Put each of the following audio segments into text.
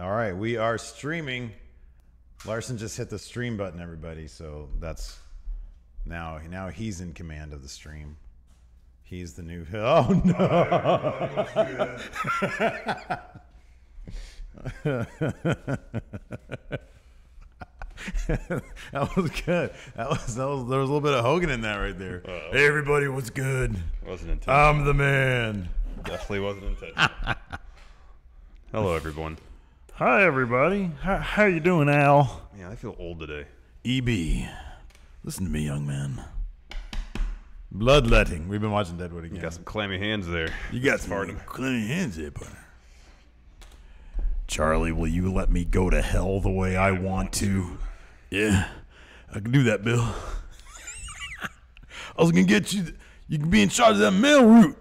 All right, we are streaming. Larson just hit the stream button, everybody. So that's now he's in command of the stream. He's the new. Oh no! That was good. There was a little bit of Hogan in that right there. Hey, everybody, what's good? Wasn't intentional. I'm the man. Definitely wasn't intentional. Hello, everyone. Hi, everybody. How you doing, Al? Yeah, I feel old today. EB, listen to me, young man. Bloodletting. We've been watching Deadwood again. You got some clammy hands there. You got some clammy hands there, partner. Charlie, will you let me go to hell the way I want to? Yeah, I can do that, Bill. I was going to get you. You can be in charge of that mail route.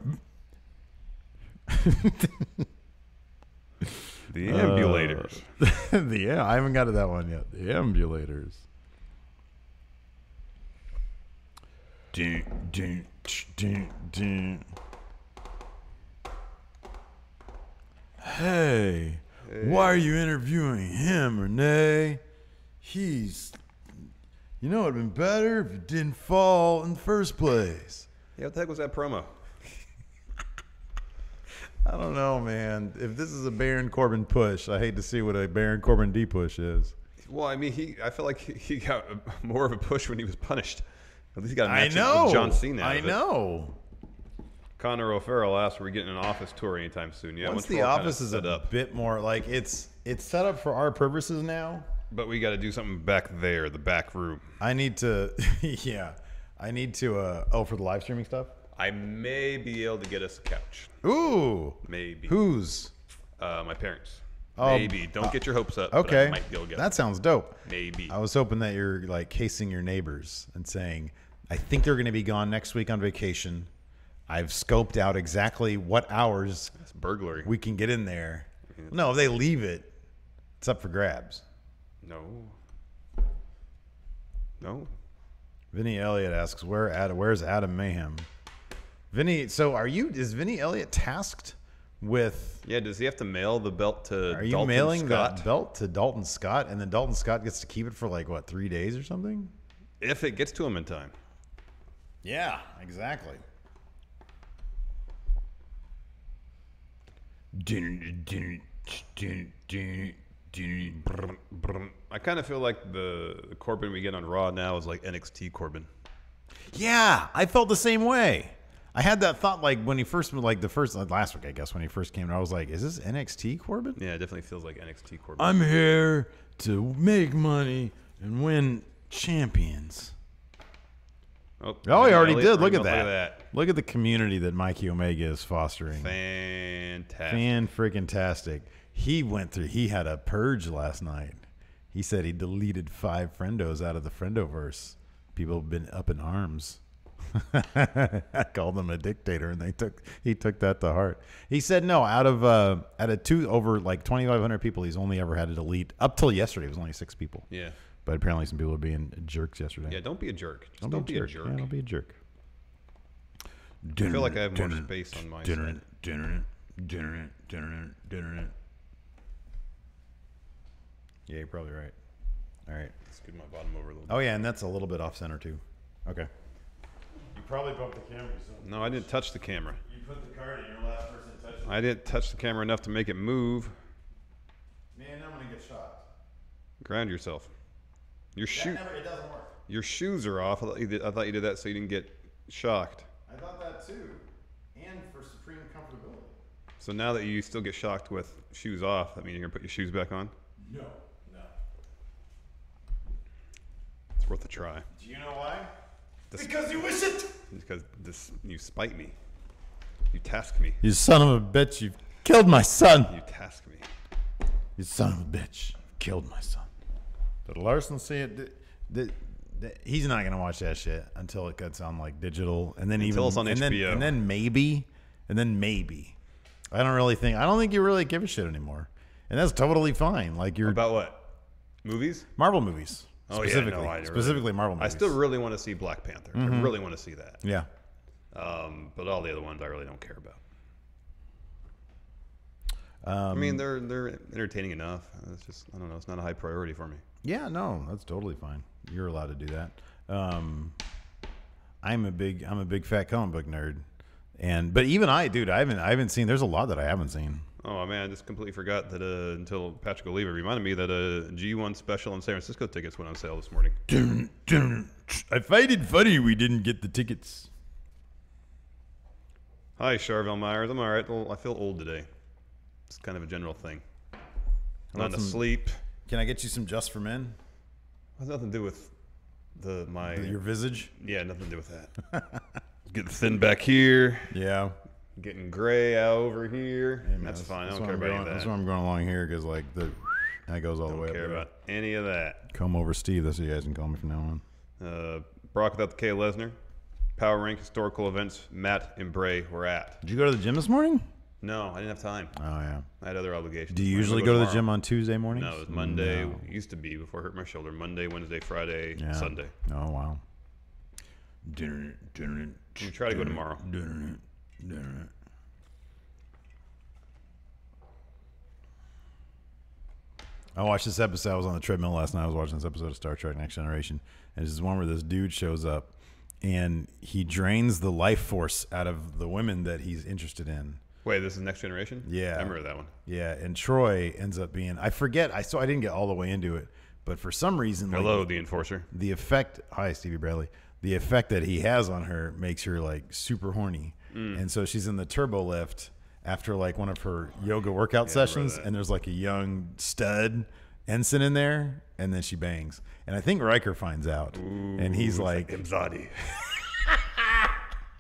The ambulators. I haven't got to that one yet. The ambulators. Hey, why are you interviewing him, Renee? He's, you know, it'd been better if you didn't fall in the first place. Yeah, what the heck was that promo? I don't know, man. If this is a Baron Corbin push, I hate to see what a Baron Corbin D push is. Well, I mean, I feel like he got more of a push when he was punished. At least he got a match with John Cena. I know. Connor O'Farrell asked, "Are we getting an office tour anytime soon?" Yeah, once the office is a bit more like it's set up for our purposes now. But we got to do something back there, the back room. I need to, yeah, I need to. For the live streaming stuff. I may be able to get us a couch. Ooh, maybe. Whose? My parents. Maybe. Don't get your hopes up. Okay, but I might be able to get that sounds dope. Maybe. I was hoping that you're like casing your neighbors and saying, I think they're going to be gone next week on vacation. I've scoped out exactly what hours That's burglary. we can get in there. No, if they leave it, it's up for grabs. No. Vinny Elliott asks, where's Adam Mayhem? Vinny, so is Vinny Elliott tasked with... Yeah, does he have to mail the belt to Dalton Scott? Are you mailing that belt to Dalton Scott, and then Dalton Scott gets to keep it for like, what, 3 days or something? If it gets to him in time. Yeah, exactly. I kind of feel like the Corbin we get on Raw now is like NXT Corbin. Yeah, I felt the same way. I had that thought like when he first, last week, I guess, when he first came, I was like, is this NXT Corbin? Yeah, it definitely feels like NXT Corbin. I'm here to make money and win champions. Oh, he already did. Look at that. that. Look at the community that Mikey Omega is fostering. Fantastic. Fan-freaking-tastic. He had a purge last night. He said he deleted 5 friendos out of the friendoverse. People have been up in arms. I called him a dictator, and he took that to heart. He said no, out of over like 2,500 people, he's only ever had to delete up till yesterday. It was only 6 people. Yeah. But apparently some people were being jerks yesterday. Yeah, don't be a jerk. Just don't be a jerk. Yeah, don't be a jerk. I feel like I have more space on my side. Yeah, you're probably right. All right. Scoot my bottom over a little bit. Oh, yeah, and that's a little bit off center, too. Okay. You probably bumped the camera. No, I didn't touch the camera. You put the card in, your last person touched it. I didn't touch the camera enough to make it move. Man, I'm going to get shot. Ground yourself. It doesn't work. Your shoes are off. I thought you did that so you didn't get shocked. I thought that, too. And for supreme comfortability. So now that you still get shocked with shoes off, that means you're going to put your shoes back on? No. It's worth a try. Do you know why? Because you wish it! Because you spite me. You task me. You son of a bitch, you've killed my son! You task me. You son of a bitch, you've killed my son. Did Larson see it? He's not going to watch that shit until it gets on like digital. And then until it's on HBO. And then maybe. I don't think you really give a shit anymore. And that's totally fine. Like About what? Movies? Marvel movies. Oh, specifically. Yeah, no, specifically Marvel movies. I still really want to see Black Panther. I really want to see that. Yeah. But all the other ones I really don't care about. I mean, they're entertaining enough. It's just, I don't know. It's not a high priority for me. Yeah, no, that's totally fine. You're allowed to do that. I'm a big fat comic book nerd, but even I haven't seen. There's a lot that I haven't seen. Oh man, I just completely forgot that until Patrick will leave, it reminded me that G1 special in San Francisco tickets went on sale this morning. I find it funny we didn't get the tickets. Hi, Charvel Myers. I'm all right. I feel old today. It's kind of a general thing. Not asleep. Can I get you some Just for Men? It has nothing to do with your visage. Yeah, nothing to do with that. Getting thin back here. Yeah. Getting gray out over here. Hey, man, that's fine. I don't why care about any of that. That's why I'm going along here because that goes all the way up. Don't care about any of that. Come over, Steve. That's what you guys can call me from now on. Brock without the K. Lesnar. Power Rank historical events. Matt and Bray were at. Did you go to the gym this morning? No, I didn't have time. Oh yeah. I had other obligations. Do you usually go to the gym on Tuesday mornings? No, it was Monday. No. It used to be before I hurt my shoulder. Monday, Wednesday, Friday, Sunday. Oh wow. We try to go tomorrow. I watched this episode. I was on the treadmill last night. I was watching this episode of Star Trek Next Generation. And there's this one where this dude shows up and he drains the life force out of the women that he's interested in. Wait, this is Next Generation? Yeah. I remember that one. Yeah, and Troy ends up being, I forget, I didn't get all the way into it, but for some reason. Hello, the Enforcer. The effect, hi, Stevie Bradley. The effect that he has on her makes her like super horny. And so she's in the turbo lift after like one of her yoga workout sessions, and there's like a young stud ensign in there, and then she bangs. And I think Riker finds out, and he's like Imzadi.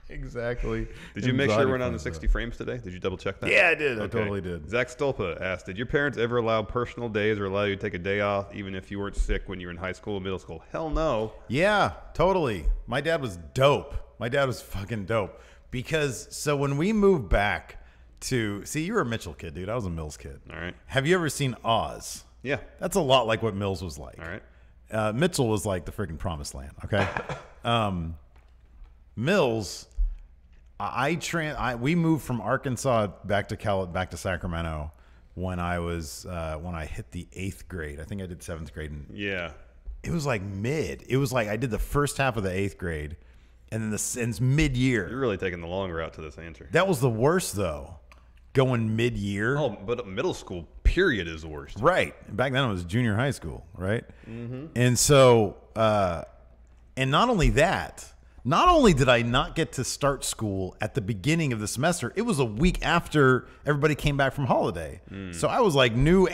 Exactly. Did you make sure we're not on the 60 frames today? Did you double check that? Yeah, I did. Okay. I totally did. Zach Stolpa asked, did your parents ever allow personal days or allow you to take a day off even if you weren't sick when you were in high school or middle school? Hell no. Yeah, totally. My dad was dope. My dad was fucking dope. Because, so when we moved back to, see, you were a Mitchell kid, dude. I was a Mills kid. All right. Have you ever seen Oz? Yeah. That's a lot like what Mills was like. All right. Mitchell was like the freaking promised land, okay? Mills, we moved from Arkansas back to Sacramento when I hit the 8th grade. I think I did 7th grade. Yeah. It was like mid. It was like I did the first half of the 8th grade, and then it's mid-year. You're really taking the long route to this answer. That was the worst, though. Going mid-year. Oh, but middle school period is the worst. Right. Back then it was junior high school, right? Mm-hmm. And so, and not only that, not only did I not get to start school at the beginning of the semester, it was a week after everybody came back from holiday. So I was like new.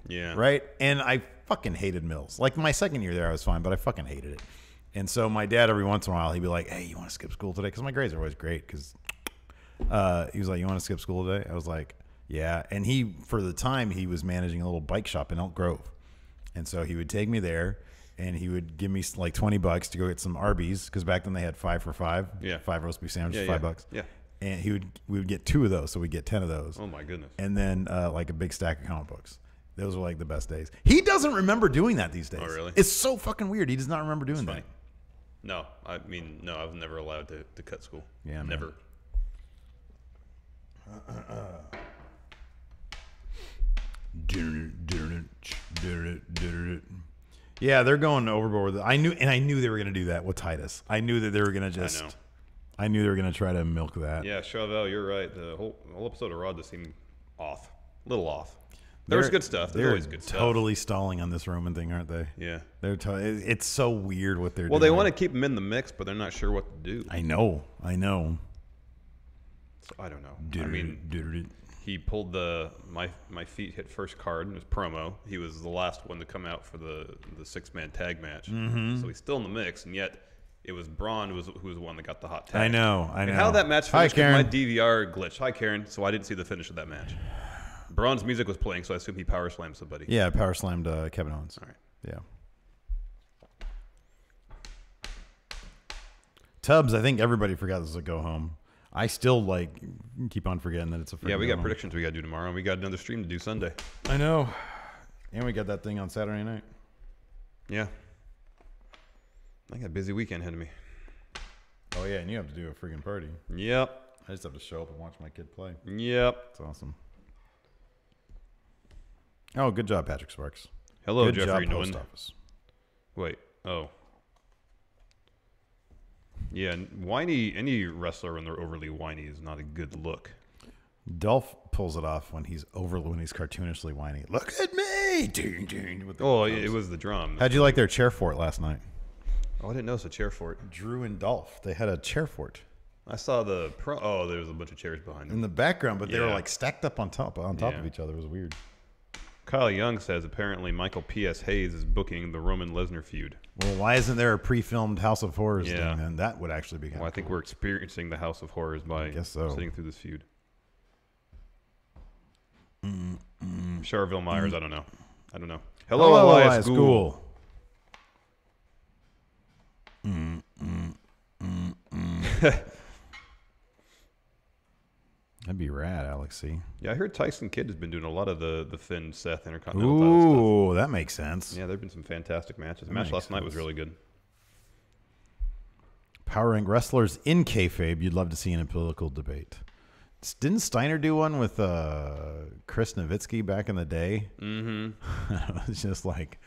Yeah. Right? And I fucking hated Mills. Like my second year there, I was fine, but I fucking hated it. And so my dad, every once in a while, he'd be like, hey, you want to skip school today? Because my grades are always great. Because he was like, you want to skip school today? I was like, yeah. And for the time, he was managing a little bike shop in Elk Grove. And so he would take me there, and he would give me like $20 to go get some Arby's, because back then they had 5 for $5. Yeah. 5 roast beef sandwiches, yeah, $5. Yeah. And we would get 2 of those, so we'd get 10 of those. Oh my goodness. And then like a big stack of comic books. Those were like the best days. He doesn't remember doing that these days. Oh, really? It's so fucking weird. He does not remember doing that. No, I mean, no, I was never allowed to cut school. Yeah, man. Never. Yeah, they're going overboard with it. I knew they were going to do that with Titus. I knew that they were going to I knew they were going to try to milk that. Yeah, Chauvel, you're right. The whole episode of Raw just seemed off. A little off. There was good stuff. There's always good stuff. They're totally stalling on this Roman thing, aren't they? Yeah. It's so weird what they're doing. Well, they want to keep him in the mix, but they're not sure what to do. I know. So, I don't know. I mean, he pulled my feet hit first card in his promo. He was the last one to come out for the 6-man tag match. Mm-hmm. So he's still in the mix, and yet it was Braun who was the one that got the hot tag. I know. And how that match finished, my DVR glitched. Hi, Karen. So I didn't see the finish of that match. Braun's music was playing, so I assume he power slammed somebody. Yeah, power slammed Kevin Owens. All right. Yeah. Tubbs, I think everybody forgot this was a go home. I still keep on forgetting that it's a. Yeah, we got predictions we got to do tomorrow, and we got another stream to do Sunday. I know, and we got that thing on Saturday night. Yeah, I got a busy weekend ahead of me. Oh yeah, and you have to do a freaking party. Yep. I just have to show up and watch my kid play. Yep. It's awesome. Oh, good job, Patrick Sparks. Hello, good Jeffrey job, Post Nguyen. Office. Wait. Oh. Yeah, whiny. Any wrestler when they're overly whiny is not a good look. Dolph pulls it off when he's cartoonishly whiny. Look at me! With the Oh, drums. it was the drum. How'd you like their chair fort last night? Oh, I didn't notice a chair fort. Drew and Dolph. They had a chair fort I saw the pro. Oh, there was a bunch of chairs behind them. in the background, but they were Yeah. like stacked up on top of each other. It was weird. Kyle Young says apparently Michael P.S. Hayes is booking the Roman Lesnar feud. Well, why isn't there a pre-filmed House of Horrors Yeah. thing? Then that would actually be kind Well, I of think we're experiencing the House of Horrors by guess so. sitting through this feud. Charville Myers, I don't know. Hello, Elias Ghoul. That'd be rad, Alex C. Yeah, I heard Tyson Kidd has been doing a lot of the Finn Seth Intercontinental title stuff. Ooh, that makes sense. Yeah, there have been some fantastic matches. The That match makes last night was sense. really good. Powering wrestlers in kayfabe you'd love to see in a political debate. Didn't Steiner do one with Chris Nowitzki back in the day? Mm-hmm. It was just like,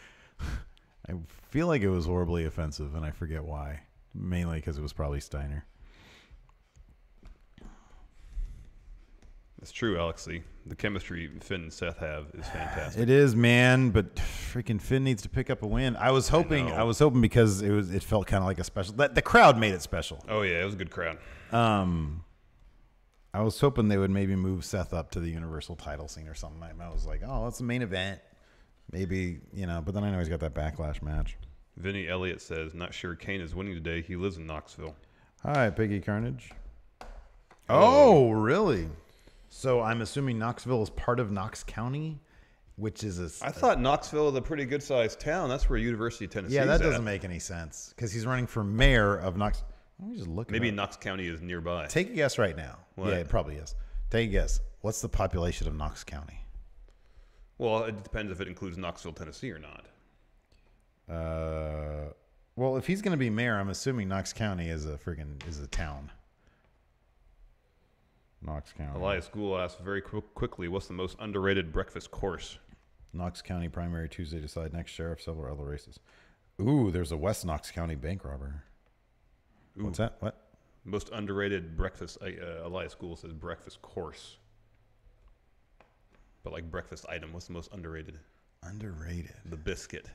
I feel like it was horribly offensive, and I forget why. Mainly because it was probably Steiner. It's true, Alex C. The chemistry Finn and Seth have is fantastic. It is, man, but freaking Finn needs to pick up a win. I was hoping because it felt kind of like a special. The crowd made it special. Oh yeah, it was a good crowd. I was hoping they would maybe move Seth up to the Universal title scene or something. I was like, oh, that's the main event. Maybe, but then I know he's got that Backlash match. Vinny Elliott says, not sure Kane is winning today. He lives in Knoxville. Hi, Piggy Carnage. Oh, really? So I'm assuming Knoxville is part of Knox County, which is I thought Knoxville was a pretty good-sized town. That's where University of Tennessee is that at. doesn't make any sense because he's running for mayor of Knox. Let me just look. Maybe Knox County is nearby. Take a guess right now. What? Yeah, it probably is. Take a guess. What's the population of Knox County? Well, it depends if it includes Knoxville, Tennessee or not. Well, if he's going to be mayor, I'm assuming Knox County is a town. Knox County. Elias Gould asked very quickly, what's the most underrated breakfast course? Knox County primary Tuesday decide next sheriff, several other races. Ooh, there's a West Knox County bank robber. Ooh. What's that? What? Most underrated breakfast, Elias Gould says breakfast course. But like breakfast item, what's the most underrated? Underrated. The biscuit.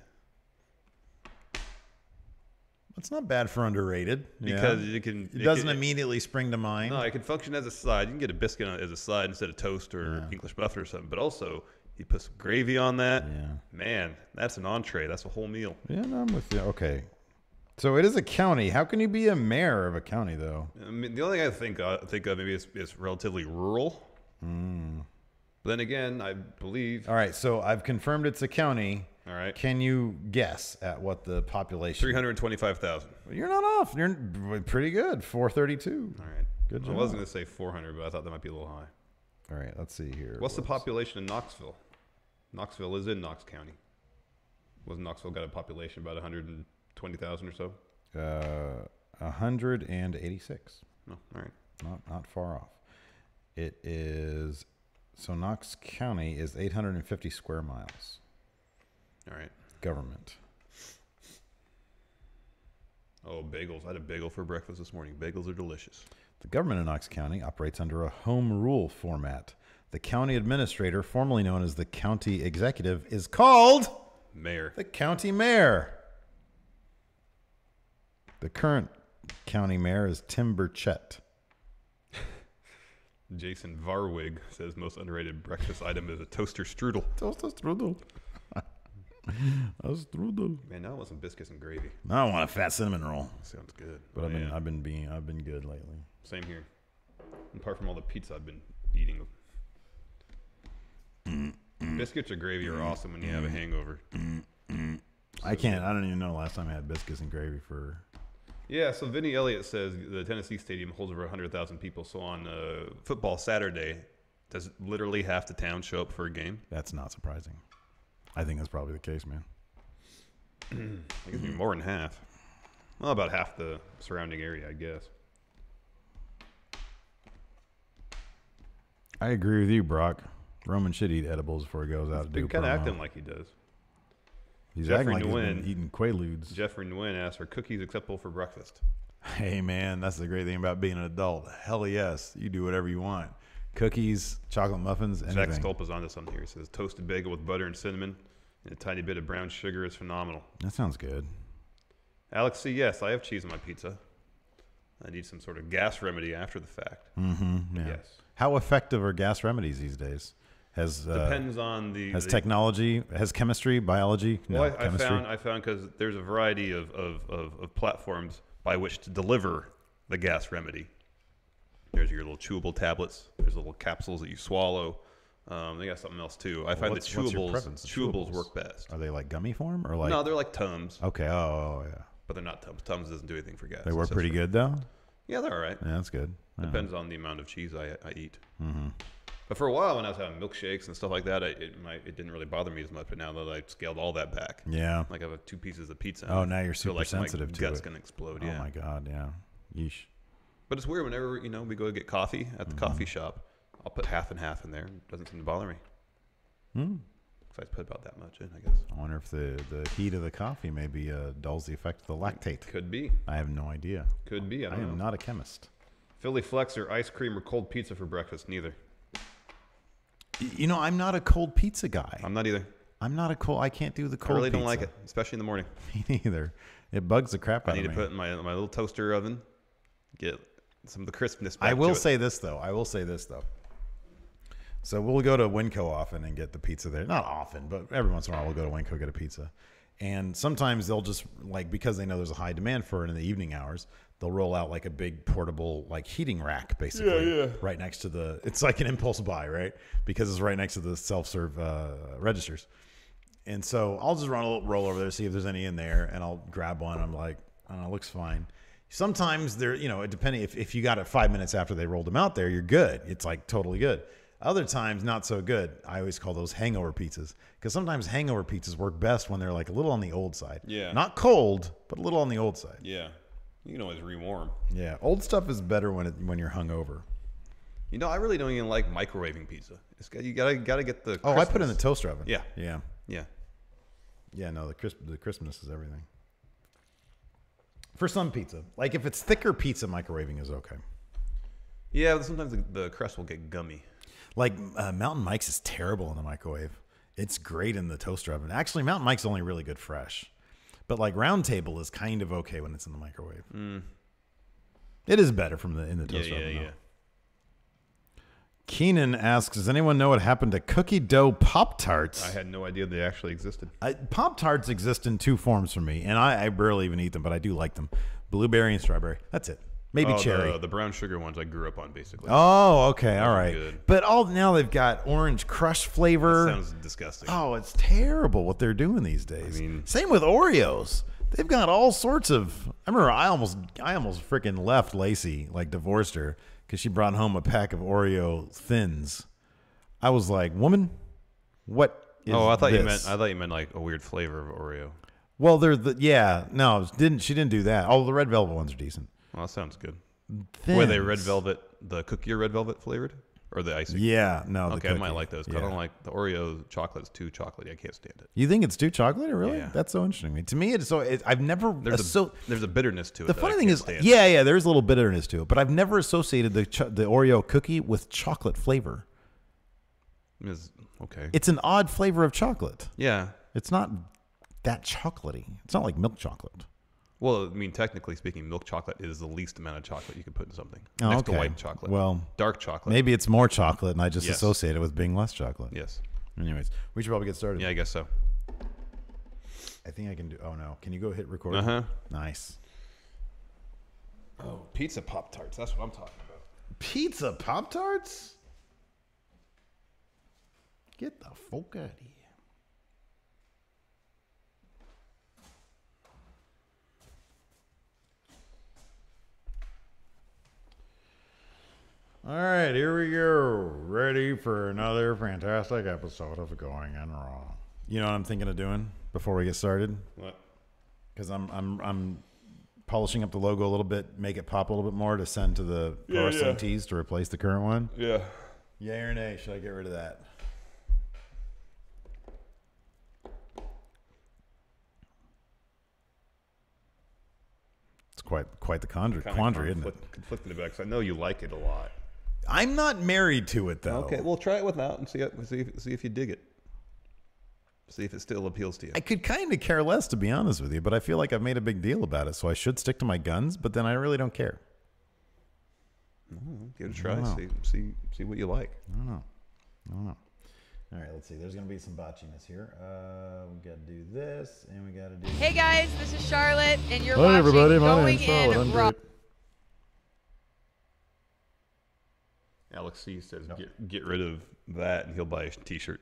That's not bad for underrated. Because yeah. it doesn't immediately spring to mind. No, it can function as a side. You can get a biscuit as a side instead of toast or English muffin or something. But also, you put some gravy on that. Yeah. Man, that's an entree. That's a whole meal. Yeah, no, I'm with you. Okay. So it is a county. How can you be a mayor of a county, though? I mean, the only thing I think of maybe is relatively rural. But then again, I believe. All right, so I've confirmed it's a county. All right. Can you guess at what the population? 325,000. You're not off. You're pretty good. 432. All right. Good job. I was going to say 400, but I thought that might be a little high. All right, let's see here. What's the population in Knoxville? Knoxville is in Knox County. Wasn't Knoxville got a population about 120,000 or so? 186. No, all right. Not far off. It is. So Knox County is 850 square miles. All right. Government. Oh, bagels. I had a bagel for breakfast this morning. Bagels are delicious. The government of Knox County operates under a home rule format. The county administrator, formerly known as the county executive, is called Mayor. the county mayor. The current county mayor is Tim Burchett. Jason Varwig says most underrated breakfast item is a toaster strudel. Toaster strudel. A strudel. Man, now I want some biscuits and gravy. I want a fat cinnamon roll. Sounds good. But I've been good lately. Same here. Apart from all the pizza I've been eating. Biscuits or gravy are awesome when you have a hangover. I don't even know the last time I had biscuits and gravy for. Yeah, so Vinny Elliott says the Tennessee Stadium holds over 100,000 people. So on football Saturday, does literally half the town show up for a game? That's not surprising. I think that's probably the case, man. I guess it'd be more than half. Well, about half the surrounding area, I guess. I agree with you, Brock. Roman should eat edibles before he goes out to do He's kind of promo. acting like he does. He's Jeffrey acting like Nguyen. he's been eating Quaaludes. Jeffrey Nguyen asked, are cookies acceptable for breakfast? Hey, man, that's the great thing about being an adult. Hell yes. You do whatever you want. Cookies, chocolate muffins, anything. Jack Stolp is onto something here. He says, toasted bagel with butter and cinnamon and a tiny bit of brown sugar is phenomenal. That sounds good. Alex C., yes, I have cheese on my pizza. I need some sort of gas remedy after the fact. Mm-hmm. Yeah. Yes. How effective are gas remedies these days? Depends on the technology, has chemistry, biology? Well, No, I chemistry. found because there's a variety of platforms by which to deliver the gas remedy. There's your little chewable tablets. There's little capsules that you swallow. They got something else too. I find that what's your preference? chewables work best. Are they like gummy form or like? No, they're like Tums, Okay. Oh, yeah. but they're not Tums. Tums doesn't do anything for gas. They work It's just pretty for- good though. Yeah, they're all right. Yeah, that's good. Yeah. Depends on the amount of cheese I eat. Mm-hmm. But for a while, when I was having milkshakes and stuff like that, it didn't really bother me as much. But now that I scaled all that back, Yeah. like I have 2 pieces of pizza. Oh, and now I you're feel super like sensitive my to gut's it. gonna explode. Oh Yeah. my God. Yeah. Yeesh. But it's weird whenever we go get coffee at the coffee shop, I'll put half and half in there. It doesn't seem to bother me. Hmm. So I put about that much in, I guess. I wonder if the heat of the coffee maybe dulls the effect of the lactate. Could be. I have no idea. Could be. I I don't am know. not a chemist. Philly Flexer, ice cream or cold pizza for breakfast? Neither. You know, I'm not a cold pizza guy. I'm not either. I can't do the I cold really pizza. don't like it, especially in the morning. Me neither. It bugs the crap I out need of to me. put it in my little toaster oven, get some of the crispness back I will to it. say this though. So we'll go to Winco often and get the pizza there. Not often, but every once in a while we'll go to Winco and get a pizza. And sometimes they'll just because they know there's a high demand for it in the evening hours, they'll roll out like a big portable heating rack basically right next to it's like an impulse buy, right? Because it's right next to the self-serve registers. And so I'll just roll over there, see if there's any in there, and I'll grab one. I'm like, I don't know, it looks fine. Sometimes they're, depending if you got it 5 minutes after they rolled them out there, you're good. It's like totally good. Other times, not so good. I always call those hangover pizzas because sometimes hangover pizzas work best when they're like a little on the old side. Yeah. Not cold, but a little on the old side. Yeah. You can always rewarm. Yeah. Old stuff is better when you're hungover. I really don't even like microwaving pizza. You gotta get the. Oh, I put it in the crispness. toaster oven. Yeah. Yeah. Yeah. Yeah. No, the crispness is everything. For some pizza, like if it's thicker pizza, microwaving is okay. Yeah, but sometimes the crust will get gummy. Like Mountain Mike's is terrible in the microwave. It's great in the toaster oven. Actually, Mountain Mike's only really good fresh. But like Round Table is kind of okay when it's in the microwave. It is better in the toaster oven. Though. Keenan asks, does anyone know what happened to cookie dough Pop-Tarts? I had no idea they actually existed. Pop-Tarts exist in 2 forms for me, and I barely even eat them, but I do like them. Blueberry and strawberry. That's it. Maybe cherry. The brown sugar ones I grew up on, basically. Oh, okay. All are right. good. But now they've got orange crush flavor. That sounds disgusting. Oh, it's terrible what they're doing these days. Same with Oreos. They've got all sorts of. I remember I almost freaking left Lacey, divorced her, because she brought home a pack of Oreo Thins. I was like, woman, what is I thought this? you meant like a weird flavor of Oreo. Well, she didn't do that. Oh, the red velvet ones are decent. Well, that sounds good. Thins. Were they red velvet? The cookie or red velvet flavored, or the icing? Yeah, no. Okay, I might cookie. like those. 'Cause I don't like the Oreo chocolate's too chocolatey. I can't stand it. You think it's too chocolatey, really? Yeah. That's so interesting. To me, it's so. I've never. There's a bitterness to it. The funny thing is, yeah, there's a little bitterness to it, but I've never associated the Oreo cookie with chocolate flavor. Okay. It's an odd flavor of chocolate. Yeah. It's not that chocolatey. It's not like milk chocolate. Well, technically speaking, milk chocolate is the least amount of chocolate you can put in something. Oh, Next okay. to white chocolate. Well, dark chocolate. Maybe it's more chocolate, and I just Yes. associate it with being less chocolate. Yes. Anyways, we should probably get started. Yeah, I guess so. I think I can do. Oh no, can you go hit record? Nice. Oh, pizza Pop-Tarts. That's what I'm talking about. Pizza Pop-Tarts? Get the fuck out of here. All right, here we go. Ready for another fantastic episode of Going in Raw. You know what I'm thinking of doing before we get started? What? Because I'm polishing up the logo a little bit, make it pop a little bit more to send to the Pro Wrestling Tees to replace the current one. Yeah. Yay or nay? Should I get rid of that? quite the quandary, isn't it? Conflicted about, because I know you like it a lot. I'm not married to it though. Okay, well, try it without and see if you dig it. See if it still appeals to you. I could kind of care less, to be honest with you, but I feel like I've made a big deal about it, so I should stick to my guns. But then I really don't care. Give it a try. See what you like. I don't know. All right, let's see. There's going to be some botchiness here. We got to do this, and we got to do... Hey, guys. This is Charlotte, and you're Hey, watching everybody. My Going name's Charlotte. I'm In Raw. great. Alex C says get rid of that, and he'll buy a T-shirt.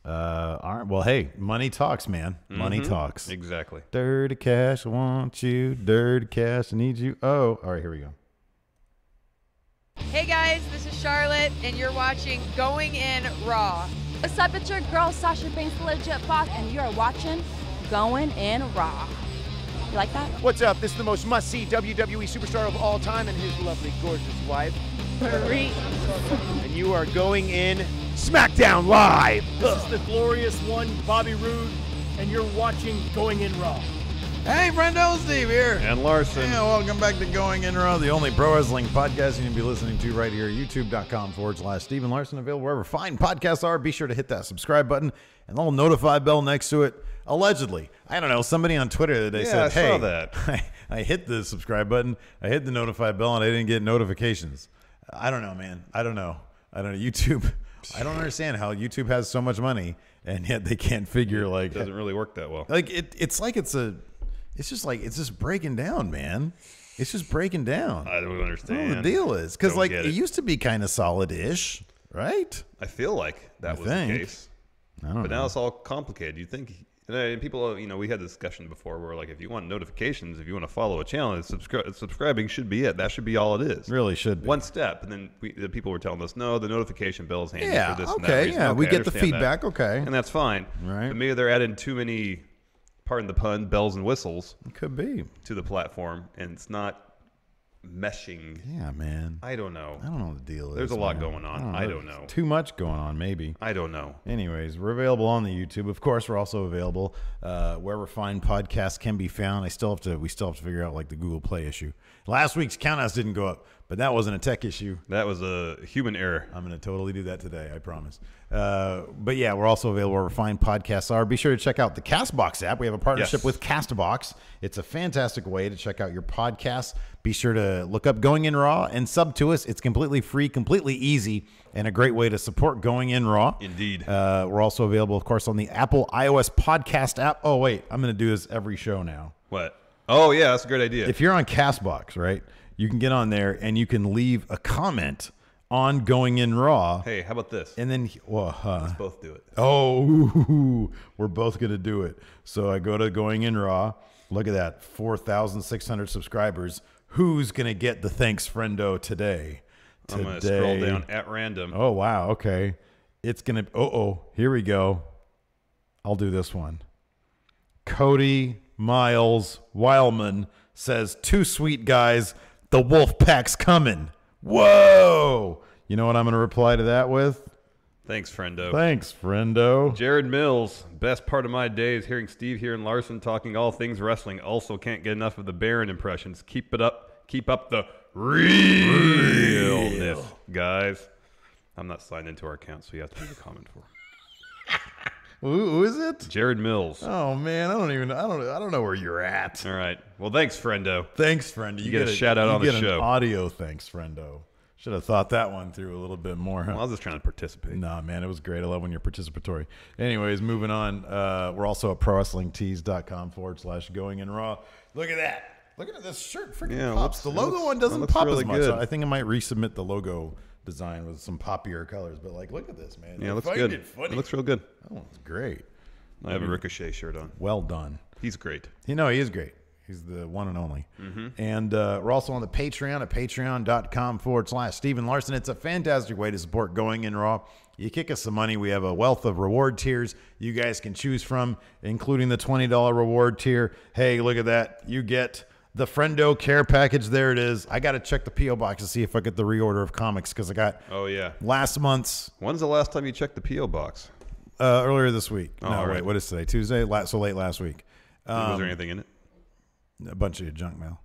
all right. Well, hey, money talks, man. Money talks. Exactly. Dirty cash, I want you. Dirty cash, I need you. Oh, all right, here we go. Hey, guys. This is Charlotte, and you're watching Going In Raw. What's up, it's your girl Sasha Banks, the legit boss, and you are watching Going In Raw. You like that? What's up? This is the most must-see WWE superstar of all time and his lovely, gorgeous wife. Marie. And you are going in SmackDown Live. This is the glorious one, Bobby Roode, and you're watching Going In Raw. Hey, friendo, Steve here. And Larson. Yeah, welcome back to Going In Raw, the only pro wrestling podcast you can be listening to right here, youtube.com/Steven Larson, available wherever fine podcasts are. Be sure to hit that subscribe button and the little notify bell next to it. Allegedly, I don't know, somebody on Twitter today said, I hey, saw that. I hit the subscribe button, I hit the notify bell, and I didn't get notifications. I don't know, man. I don't know. YouTube. I don't understand how YouTube has so much money and yet they can't figure It doesn't really work that well. like it's just breaking down, man. It's just breaking down. I don't I don't understand. know what the deal is, because Don't like get it it. used to be kind of solid-ish, right? I feel like that was think. the case. I don't But know. now it's all complicated. You think people, we had this discussion before where like if you want notifications, if you want to follow a channel, subscribing should be it. That should be all it is. Really should be. One step, and then the people were telling us, no, the notification bell is handy Yeah, for this and that okay, reason. yeah, we I get the understand that. feedback, okay. And that's fine. Right. But maybe they're adding too many, pardon the pun, bells and whistles It could be. to the platform, and it's not meshing. Yeah, man. I don't know. I don't know what the deal is. There's a lot man. going on. I don't know. Too much going on, maybe. I don't know. Anyways, we're available on the YouTube. Of course, we're also available wherever fine podcasts can be found. We still have to figure out like the Google Play issue. Last week's countouts didn't go up, but that wasn't a tech issue. That was a human error. I'm going to totally do that today, I promise. But yeah, we're also available wherever fine podcasts are. Be sure to check out the CastBox app. We have a partnership Yes. with CastBox. It's a fantastic way to check out your podcasts. Be sure to look up Going In Raw and sub to us. It's completely free, completely easy, and a great way to support Going In Raw. Indeed. We're also available, of course, on the Apple iOS podcast app. Oh, wait, I'm going to do this every show now. What? Oh, yeah, that's a great idea. If you're on CastBox, right, you can get on there and you can leave a comment on Going In Raw. Hey, how about this? And then, Let's both do it. oh, we're both going to do it. So I go to Going In Raw. Look at that, 4,600 subscribers. Who's going to get the thanks friendo today? I'm going to scroll down at random. Oh, wow. Okay. It's going to, here we go. I'll do this one. Cody Miles Wildman says, "Two sweet guys, the wolf pack's coming." Whoa. You know what I'm going to reply to that with? Thanks, friendo. Thanks, friendo. Jared Mills, best part of my day is hearing Steve here and Larson talking all things wrestling. Also can't get enough of the Baron impressions. Keep it up. Keep up the realness, guys. I'm not signed into our account, so you have to leave a comment for him. Who is it? Jared Mills. Oh man, I don't know where you're at. All right. Well, thanks, friendo. Thanks, friendo. You get a shout out on the You get show. an audio thanks, friendo. Should have thought that one through a little bit more. Huh? Well, I was just trying to participate. Nah, man, it was great. I love when you're participatory. Anyways, moving on. We're also at prowrestlingtees.com/Going In Raw. Look at that. Look at this shirt. Freaking Yeah, pops. The logo looks- one doesn't looks pop really as much. good. I think I might resubmit the logo design with some poppier colors. But like, look at this, man. Yeah, I it looks find good. it funny. It looks real good. Oh, it's great. I have a Ricochet shirt on. Well done. He's great. He is great. He's the one and only. Mm-hmm. And we're also on the Patreon at patreon.com/Steven Larson. It's a fantastic way to support Going In Raw. You kick us some money. We have a wealth of reward tiers you guys can choose from, including the $20 reward tier. Hey, look at that. You get the Friendo Care Package. There it is. I got to check the P.O. Box to see if I get the reorder of comics because I got Oh, yeah. last month's When's the last time you checked the P.O. box? earlier this week. Oh, no, all wait, right. what is today? Tuesday? So late last week. Was there anything in it? A bunch of junk mail.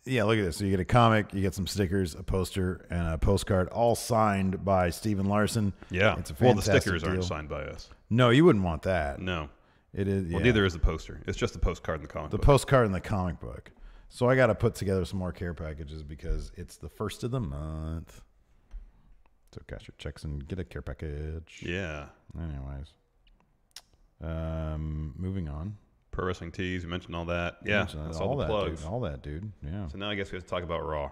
Yeah, look at this. So you get a comic, you get some stickers, a poster, and a postcard, all signed by Steven Larson. Yeah. It's a well, the fantastic stickers deal. aren't signed by us. No, you wouldn't want that. No. It is. Well, yeah. neither is the poster. It's just the postcard in the comic The book. postcard and the comic book. So I got to put together some more care packages because it's the first of the month. So cash your checks and get a care package. Yeah. Anyways. Moving on. Pro wrestling tees. You mentioned all that. Yeah. That's all the that, plugs. dude. All that, dude. Yeah. So now I guess we have to talk about Raw.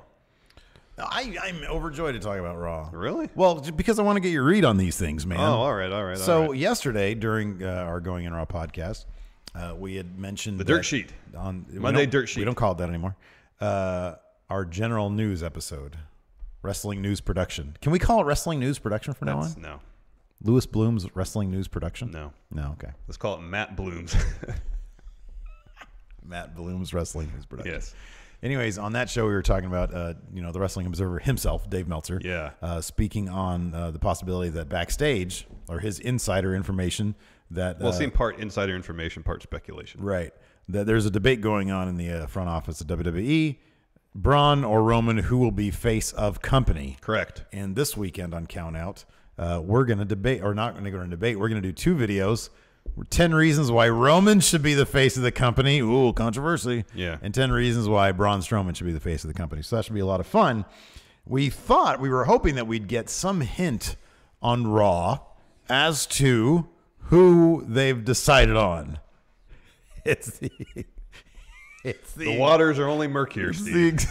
I'm overjoyed to talk about Raw. Really? Well, because I want to get your read on these things, man. Oh, all right. So yesterday during our Going In Raw podcast, we had mentioned the dirt sheet on Monday dirt sheet. We don't call it that anymore. Our general news episode, wrestling news production. Can we call it wrestling news production from now on? No. Lewis Bloom's wrestling news production. No. Okay. Let's call it Matt Bloom's. Matt Bloom's wrestling news production. Yes. Anyways, on that show, we were talking about, the Wrestling Observer himself, Dave Meltzer. Yeah. Speaking on the possibility that backstage, or his insider information, that Well, it seemed part insider information, part speculation. right, that there's a debate going on in the front office of WWE, Braun or Roman, who will be face of company. Correct. And this weekend on Count Out, we're going to debate, or not going to go into debate. We're going to do 2 videos. 10 reasons why Roman should be the face of the company. Ooh, controversy. Yeah. And 10 reasons why Braun Strowman should be the face of the company. So that should be a lot of fun. We were hoping that we'd get some hint on Raw as to who they've decided on. It's the waters are only murkier, Steve.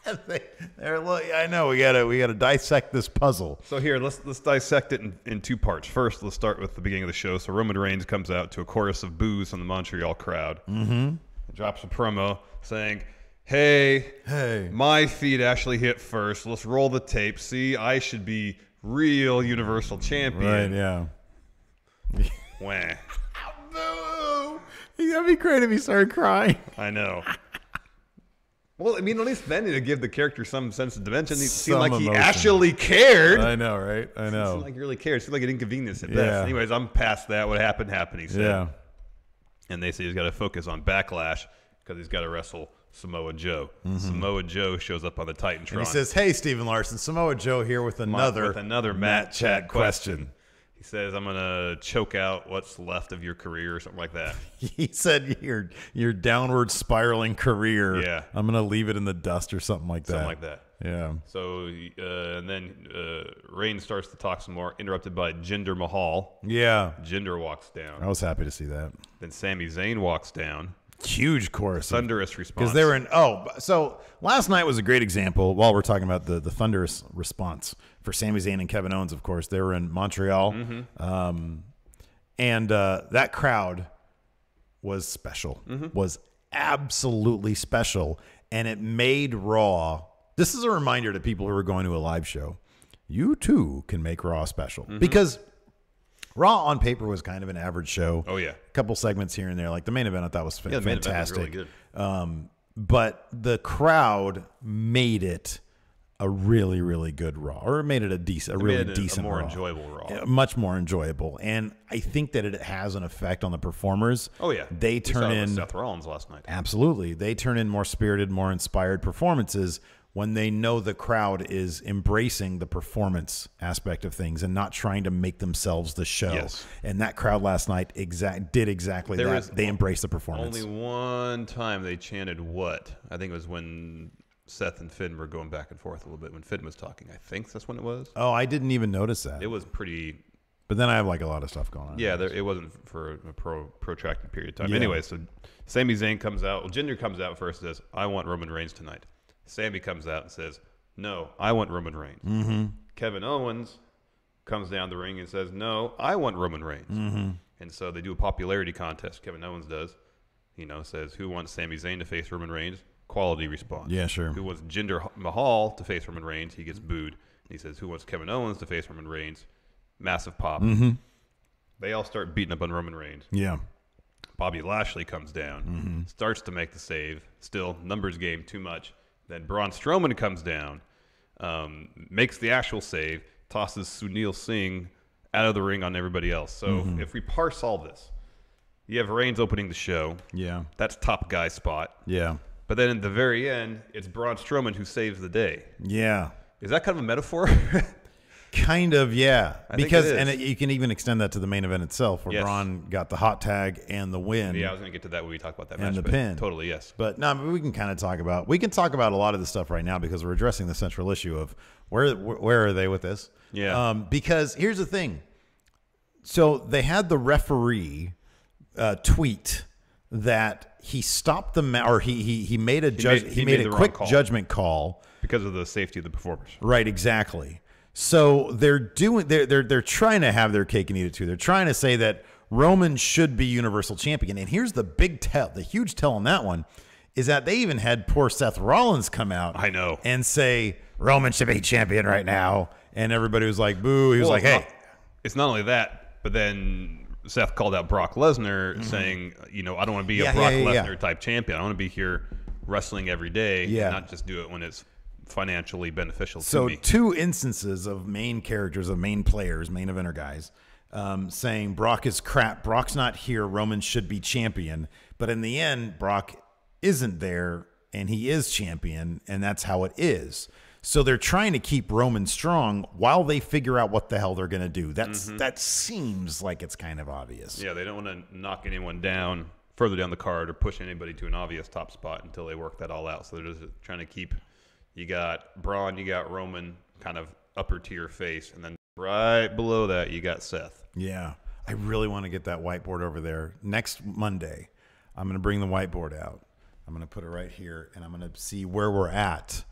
I know we gotta dissect this puzzle. So here, let's dissect it in 2 parts. First, let's start with the beginning of the show. So Roman Reigns comes out to a chorus of boos from the Montreal crowd. Mm-hmm. Drops a promo saying, Hey, my feet actually hit first. Let's roll the tape. See, I should be real Universal Champion." Right? Yeah. Wah. Boo! That'd be great if he started crying. I know. Well, I mean, at least then it'd give the character some sense of dimension. It seemed like emotion. he actually cared. I know, right? I It know. seemed like he really cared. It seemed like an inconvenience at Yeah. best. Anyways, I'm past that. What happened, he said. Yeah. And they say he's got to focus on Backlash because he's got to wrestle Samoa Joe. Samoa Joe shows up on the Titantron. And he says, "Hey, Steven Larson, Samoa Joe here with another Matt Chat question. He says, "I'm gonna choke out what's left of your career," or something like that. He said, "Your downward spiraling career. Yeah. I'm gonna leave it in the dust or something like that. Something like that. Yeah. So, and then Reigns starts to talk some more, interrupted by Jinder Mahal. Yeah. Jinder walks down. I was happy to see that. Then Sami Zayn walks down. Huge chorus. Thunderous response. Because they were in. So last night was a great example. While we're talking about the thunderous response for Sami Zayn and Kevin Owens, of course, they were in Montreal, and that crowd was special. Was absolutely special, and it made Raw. This is a reminder to people who are going to a live show. You too can make Raw special because Raw on paper was kind of an average show. Oh yeah, a couple segments here and there. Like the main event, I thought was fantastic. The main event was really good. But the crowd made it a really, really good Raw, or it made it a decent, a more Raw. enjoyable Raw, much more enjoyable. And I think that it has an effect on the performers. Oh yeah, they turn in Seth Rollins last night. Absolutely, they turn in more spirited, more inspired performances when they know the crowd is embracing the performance aspect of things and not trying to make themselves the show. Yes. And that crowd last night did exactly that. They embraced the performance. Only one time they chanted "what?" I think it was when Seth and Finn were going back and forth a little bit when Finn was talking. I think that's when it was. Oh, I didn't even notice that. It was pretty. But then I have like a lot of stuff going on. Yeah, it wasn't for a protracted period of time. Yeah. Anyway, so Sami Zayn comes out. Well, Jinder comes out first and says, "I want Roman Reigns tonight." Sami comes out and says, "No, I want Roman Reigns." Mm-hmm. Kevin Owens comes down the ring and says, "No, I want Roman Reigns." Mm-hmm. And so they do a popularity contest. Kevin Owens does. Says, "Who wants Sami Zayn to face Roman Reigns?" Quality response. Yeah, sure. Who wants Jinder Mahal to face Roman Reigns? He gets booed. And he says, "Who wants Kevin Owens to face Roman Reigns?" Massive pop. Mm-hmm. They all start beating up on Roman Reigns. Yeah. Bobby Lashley comes down, starts to make the save. Still, numbers game too much. Then Braun Strowman comes down, makes the actual save, tosses Sunil Singh out of the ring on everybody else. So if we parse all this, You have Reigns opening the show. Yeah. That's top guy spot. Yeah. But then at the very end, it's Braun Strowman who saves the day. Yeah. Is that kind of a metaphor? Kind of, yeah. Because think it is. and you can even extend that to the main event itself, where Yes. Braun got the hot tag and the win. Yeah, I was going to get to that when we talk about that match. And the but pin. Totally, yes. But no, we can kind of talk about a lot of this stuff right now because we're addressing the central issue of where are they with this? Yeah. Because here's the thing. So they had the referee tweet that he stopped the or he made a he made a quick judgment call because of the safety of the performers. Right, exactly. So they're trying to have their cake and eat it too. They're trying to say that Roman should be Universal Champion. And here's the big tell, the huge tell on that one is that they even had poor Seth Rollins come out I know. and say Roman should be champion right now. And everybody was like, boo. He was like, hey. It's not only that, but then Seth called out Brock Lesnar saying, I don't want to be a Brock Lesnar type champion. I want to be here wrestling every day and not just do it when it's financially beneficial to me. So two instances of main characters, of main players, main eventer guys, saying Brock is crap. Brock's not here. Roman should be champion. But in the end, Brock isn't there and he is champion, and that's how it is. So they're trying to keep Roman strong while they figure out what the hell they're going to do. That seems like it's kind of obvious. Yeah, they don't want to knock anyone down further down the card or push anybody to an obvious top spot until they work that all out. So they're just trying to keep. You got Braun, you got Roman, kind of upper tier face, and then right below that you got Seth. Yeah, I really want to get that whiteboard over there. Next Monday, I'm going to bring the whiteboard out. I'm going to put it right here, and I'm going to see where we're at.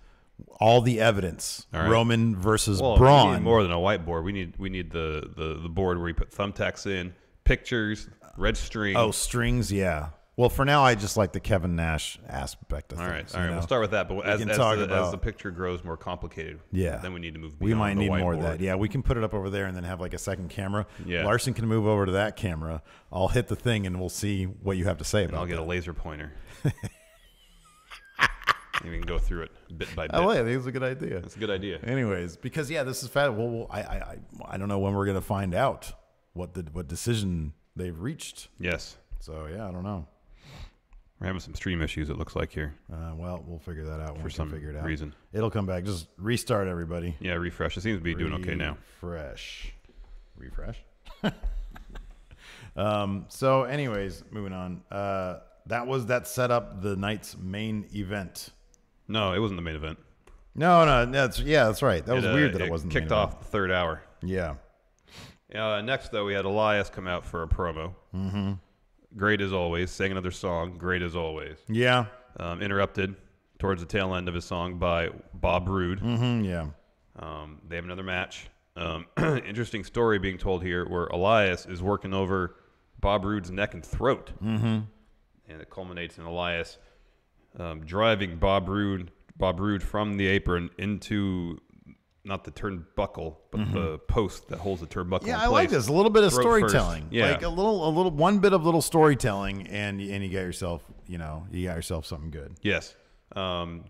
All the evidence, all right. Roman versus Braun. Braun. We need more than a whiteboard. We need the board where you put thumbtacks in, pictures, red string. Oh, strings, yeah. Well, for now, I just like the Kevin Nash aspect of things. All right. We'll start with that. But as the picture grows more complicated, then we need to move beyond we might need the more whiteboard. of that. Yeah, we can put it up over there and then have like a second camera. Yeah. Larson can move over to that camera. I'll hit the thing and we'll see what you have to say about it. I'll get a laser pointer. You can go through it bit by bit. Oh, I think it's a good idea. It's a good idea. Anyways, because this is fat. Well, I don't know when we're gonna find out what decision they've reached. Yes. So I don't know. We're having some stream issues. It looks like here. Well, we'll figure that out for some figure it out. reason. It'll come back. Just restart, everybody. Yeah, refresh. It seems to be doing okay now. Refresh. So, anyways, moving on. That set up the night's main event. No, it wasn't the main event. No, that's right. That was weird that it wasn't kicked the main off event. the third hour. Yeah. Next, though, we had Elias come out for a promo. Mm-hmm. Great as always. Sang another song. Great as always. Yeah. Interrupted towards the tail end of his song by Bob Roode. Mm-hmm, yeah. They have another match. Interesting story being told here where Elias is working over Bob Roode's neck and throat. Mm-hmm. And it culminates in Elias driving Bob Roode from the apron into not the turnbuckle, but the post that holds the turnbuckle. Yeah, in I like place. this. A little bit of Throat storytelling. first. Yeah. Like a little one bit of little storytelling, and you got yourself, something good. Yes.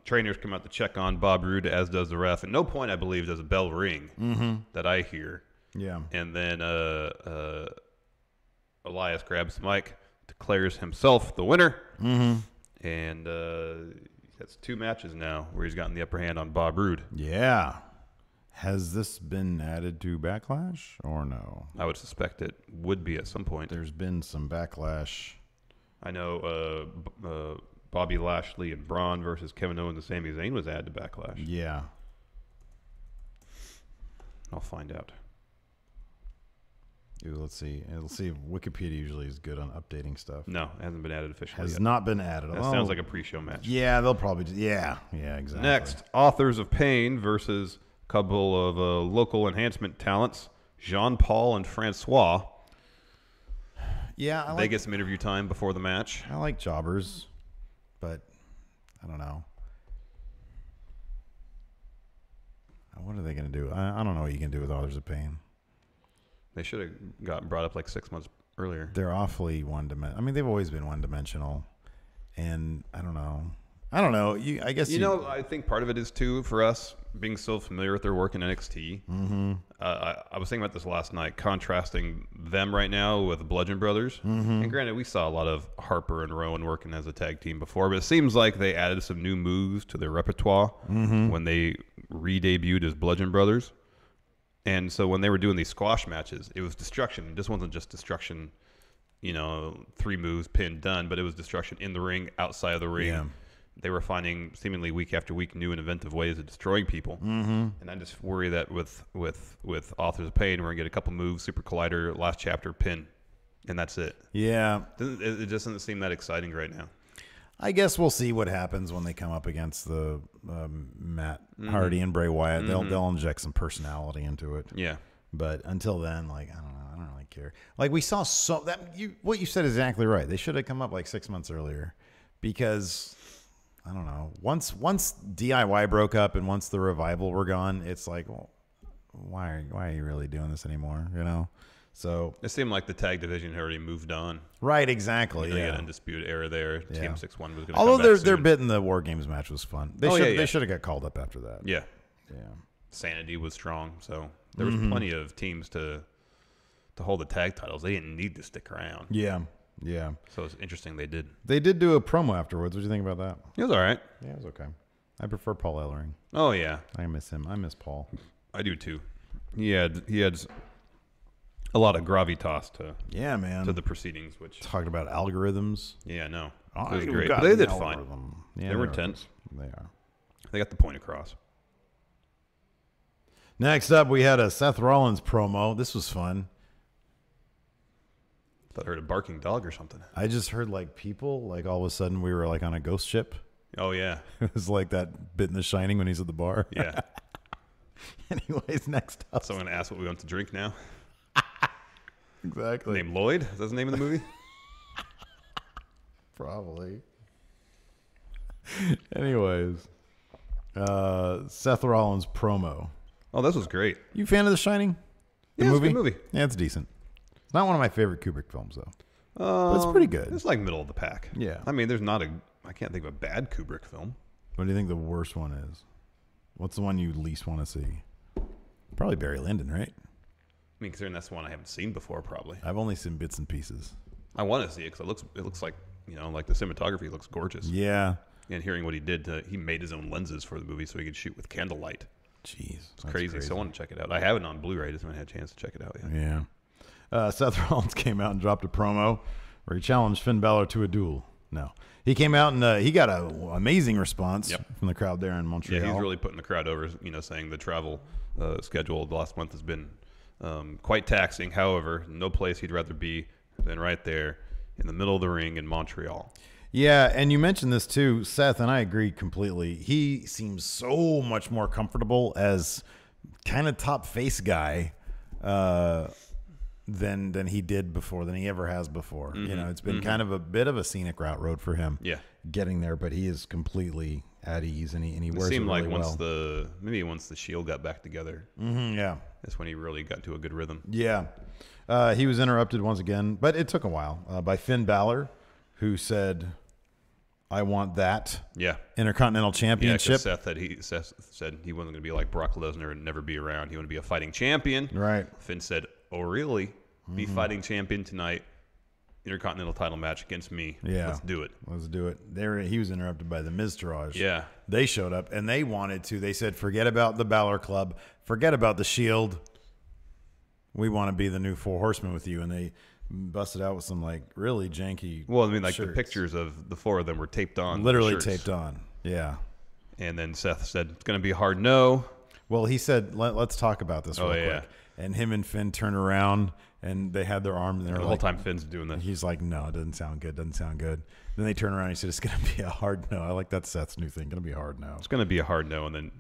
Trainers come out to check on Bob Roode, as does the ref. At no point, I believe, does a bell ring that I hear. Yeah. And then Elias grabs the mic, declares himself the winner, and that's 2 matches now where he's gotten the upper hand on Bob Roode. Yeah. Has this been added to Backlash or no? I would suspect it would be at some point. There's been some Backlash. I know Bobby Lashley and Braun versus Kevin Owens and Sami Zayn was added to Backlash. Yeah. I'll find out. Let's see. Let's see if Wikipedia usually is good on updating stuff. No, it hasn't been added officially Has yet. not been added. That sounds like a pre-show match. Yeah, they'll probably yeah, exactly. Next, Authors of Pain versus a couple of local enhancement talents, Jean-Paul and Francois. Yeah, They get some interview time before the match. I like jobbers, but I don't know. What are they going to do? I don't know what you can do with Authors of Pain. They should have gotten brought up like 6 months earlier. They're awfully one-dimensional. I mean, they've always been one-dimensional, and I don't know. I don't know. I guess I think part of it is too for us being so familiar with their work in NXT. Mm-hmm. I was thinking about this last night, contrasting them right now with Bludgeon Brothers. Mm-hmm. And granted, we saw a lot of Harper and Rowan working as a tag team before, but it seems like they added some new moves to their repertoire when they re-debuted as Bludgeon Brothers. And so when they were doing these squash matches, it was destruction. This wasn't just destruction, 3 moves, pin, done, but it was destruction in the ring, outside of the ring. Yeah. They were finding seemingly week after week new and inventive ways of destroying people. Mm-hmm. And I just worry that with Authors of Pain, we're going to get a couple moves, Super Collider, last chapter, pin, and that's it. Yeah. It just doesn't seem that exciting right now. I guess we'll see what happens when they come up against the Matt Hardy and Bray Wyatt. Mm-hmm. They'll inject some personality into it. Yeah. But until then, I don't know. I don't really care. We saw what you said is exactly right. They should have come up 6 months earlier because... I don't know. Once DIY broke up and once the Revival were gone, it's well, why are you really doing this anymore? So it seemed like the tag division had already moved on. Right, exactly. They got an Undisputed Era there. Yeah. Team 6-1 was going to. Although their bit in the War Games match was fun. They should have got called up after that. Yeah. Yeah. Sanity was strong, so there was plenty of teams to hold the tag titles. They didn't need to stick around. Yeah. Yeah. So it's interesting they did. They did do a promo afterwards. What do you think about that? It was all right. Yeah, it was okay. I prefer Paul Ellering. Oh, yeah. I miss him. I miss Paul. I do, too. He had a lot of gravitas to the proceedings. Which talked about algorithms. Yeah, no. It was great. But they did fine. Yeah, they were intense. They are. They got the point across. Next up, we had a Seth Rollins promo. This was fun. I heard a barking dog or something. I just heard people all of a sudden we were on a ghost ship. Oh yeah. It was like that bit in The Shining when he's at the bar. Yeah. Anyways, next up. Someone asked what we want to drink now. Exactly. Named Lloyd? Is that the name of the movie? Probably. Anyways. Seth Rollins promo. Oh, this was great. You a fan of The Shining? The movie? It's a good movie. Yeah, it's decent. It's not one of my favorite Kubrick films, though. But it's pretty good. It's middle of the pack. Yeah. I mean, I can't think of a bad Kubrick film. What do you think the worst one is? What's the one you least want to see? Probably Barry Lyndon, right? I mean, considering that's the one I haven't seen before, probably. I've only seen bits and pieces. I want to see it because it looks like, the cinematography looks gorgeous. Yeah. And hearing what he did, he made his own lenses for the movie so he could shoot with candlelight. Jeez. It's crazy. So I want to check it out. I have it on Blu-ray. I just haven't had a chance to check it out yet. Yeah. Seth Rollins came out and dropped a promo where he challenged Finn Balor to a duel. No. He came out and he got an amazing response from the crowd there in Montreal. Yeah, he's really putting the crowd over, saying the travel schedule the last month has been quite taxing. However, no place he'd rather be than right there in the middle of the ring in Montreal. Yeah, and you mentioned this too, Seth, and I agree completely. He seems so much more comfortable as kind of top face guy than he did before, than he ever has before. Mm-hmm. It's been kind of a bit of a scenic road for him. Yeah, getting there, but he is completely at ease, and he wears it seemed really like well. once the Shield got back together. Yeah, that's when he really got to a good rhythm. Yeah, he was interrupted once again, but it took a while by Finn Balor, who said, "I want that Intercontinental Championship." Yeah, Seth said he wasn't going to be like Brock Lesnar and never be around. He wanted to be a fighting champion. Right. Finn said, "Oh, really? Be fighting champion tonight? Intercontinental title match against me. Yeah. Let's do it." Let's do it. He was interrupted by the Miztourage. Yeah. They showed up, and they wanted to. They said, forget about the Balor Club. Forget about the Shield. We want to be the new Four Horsemen with you. And they busted out with some, really janky shirts. The pictures of the four of them were taped on. Literally taped on. Yeah. And then Seth said, it's going to be a hard no. Well, he said, let's talk about this real quick. And him and Finn turn around, and they had their arm. And the whole time Finn's doing that. He's like, no, it doesn't sound good. Then they turn around and he said, it's going to be a hard no. I like that Seth's new thing. Going to be a hard no. It's going to be a hard no. And then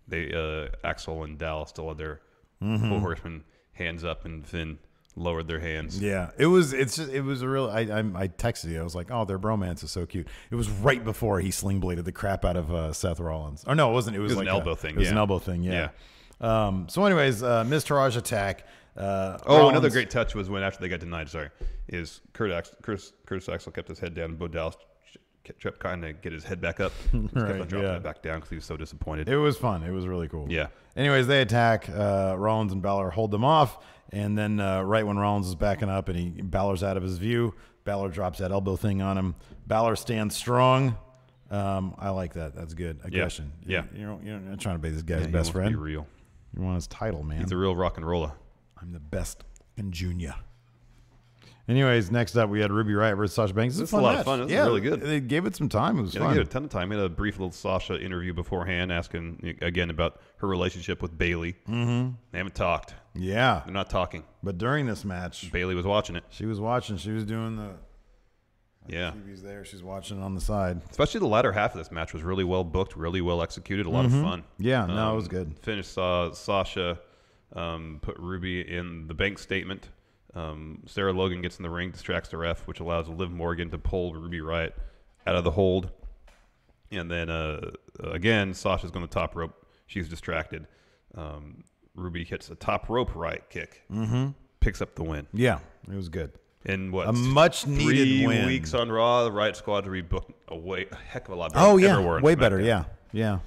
they Axel and Dallas still had their Four Horsemen hands up, and Finn lowered their hands. Yeah, it was a real. I texted you. I was like, oh, their bromance is so cute. It was right before he sling bladed the crap out of Seth Rollins. Or no, it wasn't. It was like an elbow thing. It was an elbow thing. Yeah. So, anyways, Miztourage attack. Another great touch was when after they got denied. Curtis Axel kept his head down, and Bo Dallas kept kind of get his head back up. Just kept on dropping it back down because he was so disappointed. It was fun. It was really cool. Yeah. Anyways, they attack. Rollins and Balor hold them off. And then right when Rollins is backing up and Balor's out of his view, Balor drops that elbow thing on him. Balor stands strong. I like that. That's good. Aggression. Yeah. You're not trying to be this guy's he best wants to friend. be real. You want his title, man. He's a real rock and roller. I'm the best in junior. Anyways, next up we had Ruby Riott versus Sasha Banks. This was a lot of fun. It was really good. They gave it some time. It was fun. They gave it a ton of time. We had a brief little Sasha interview beforehand asking, again, about her relationship with Bayley. Mm-hmm. They haven't talked. Yeah. They're not talking. But during this match, Bayley was watching it. She was watching. She was doing the yeah. TV's there. She's watching it on the side. Especially the latter half of this match was really well booked, really well executed, a lot of fun. Yeah, no, it was good. Finish saw Sasha put Ruby in the bank statement. Sarah Logan gets in the ring, distracts the ref, which allows Liv Morgan to pull Ruby Riott out of the hold. And then, again, Sasha's going to top rope. She's distracted. Ruby hits a top rope Riott kick. Mm-hmm. Picks up the win. Yeah, it was good. And what? A much-needed win. 3 weeks on Raw, the Riott Squad rebooked a heck of a lot better. Oh, yeah, everywhere way better, yeah. Yeah,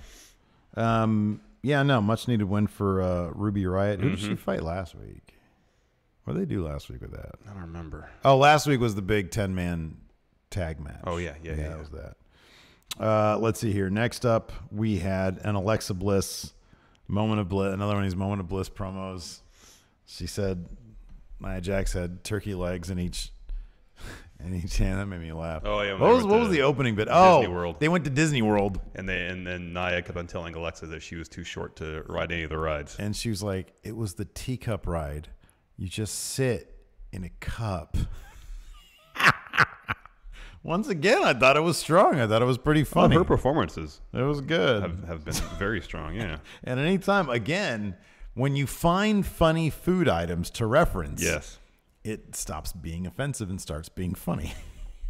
no, much-needed win for Ruby Riott. Who did she fight last week? What did they do last week with that? I don't remember. Oh, last week was the big 10-man tag match. Oh, yeah. That was that. Let's see here. Next up, we had an Alexa Bliss moment of bliss. Another one of these moment of bliss promos. She said, Nia Jax had turkey legs in each hand. That made me laugh. Oh, yeah. What was the opening bit? Disney World. They went to Disney World. And then Nia kept on telling Alexa that she was too short to ride any of the rides. And she was like, it was the teacup ride. You just sit in a cup. Once again, I thought it was strong. I thought it was pretty funny. Her performances it was good. Have been very strong, yeah. And anytime, again, when you find funny food items to reference, yes, it stops being offensive and starts being funny.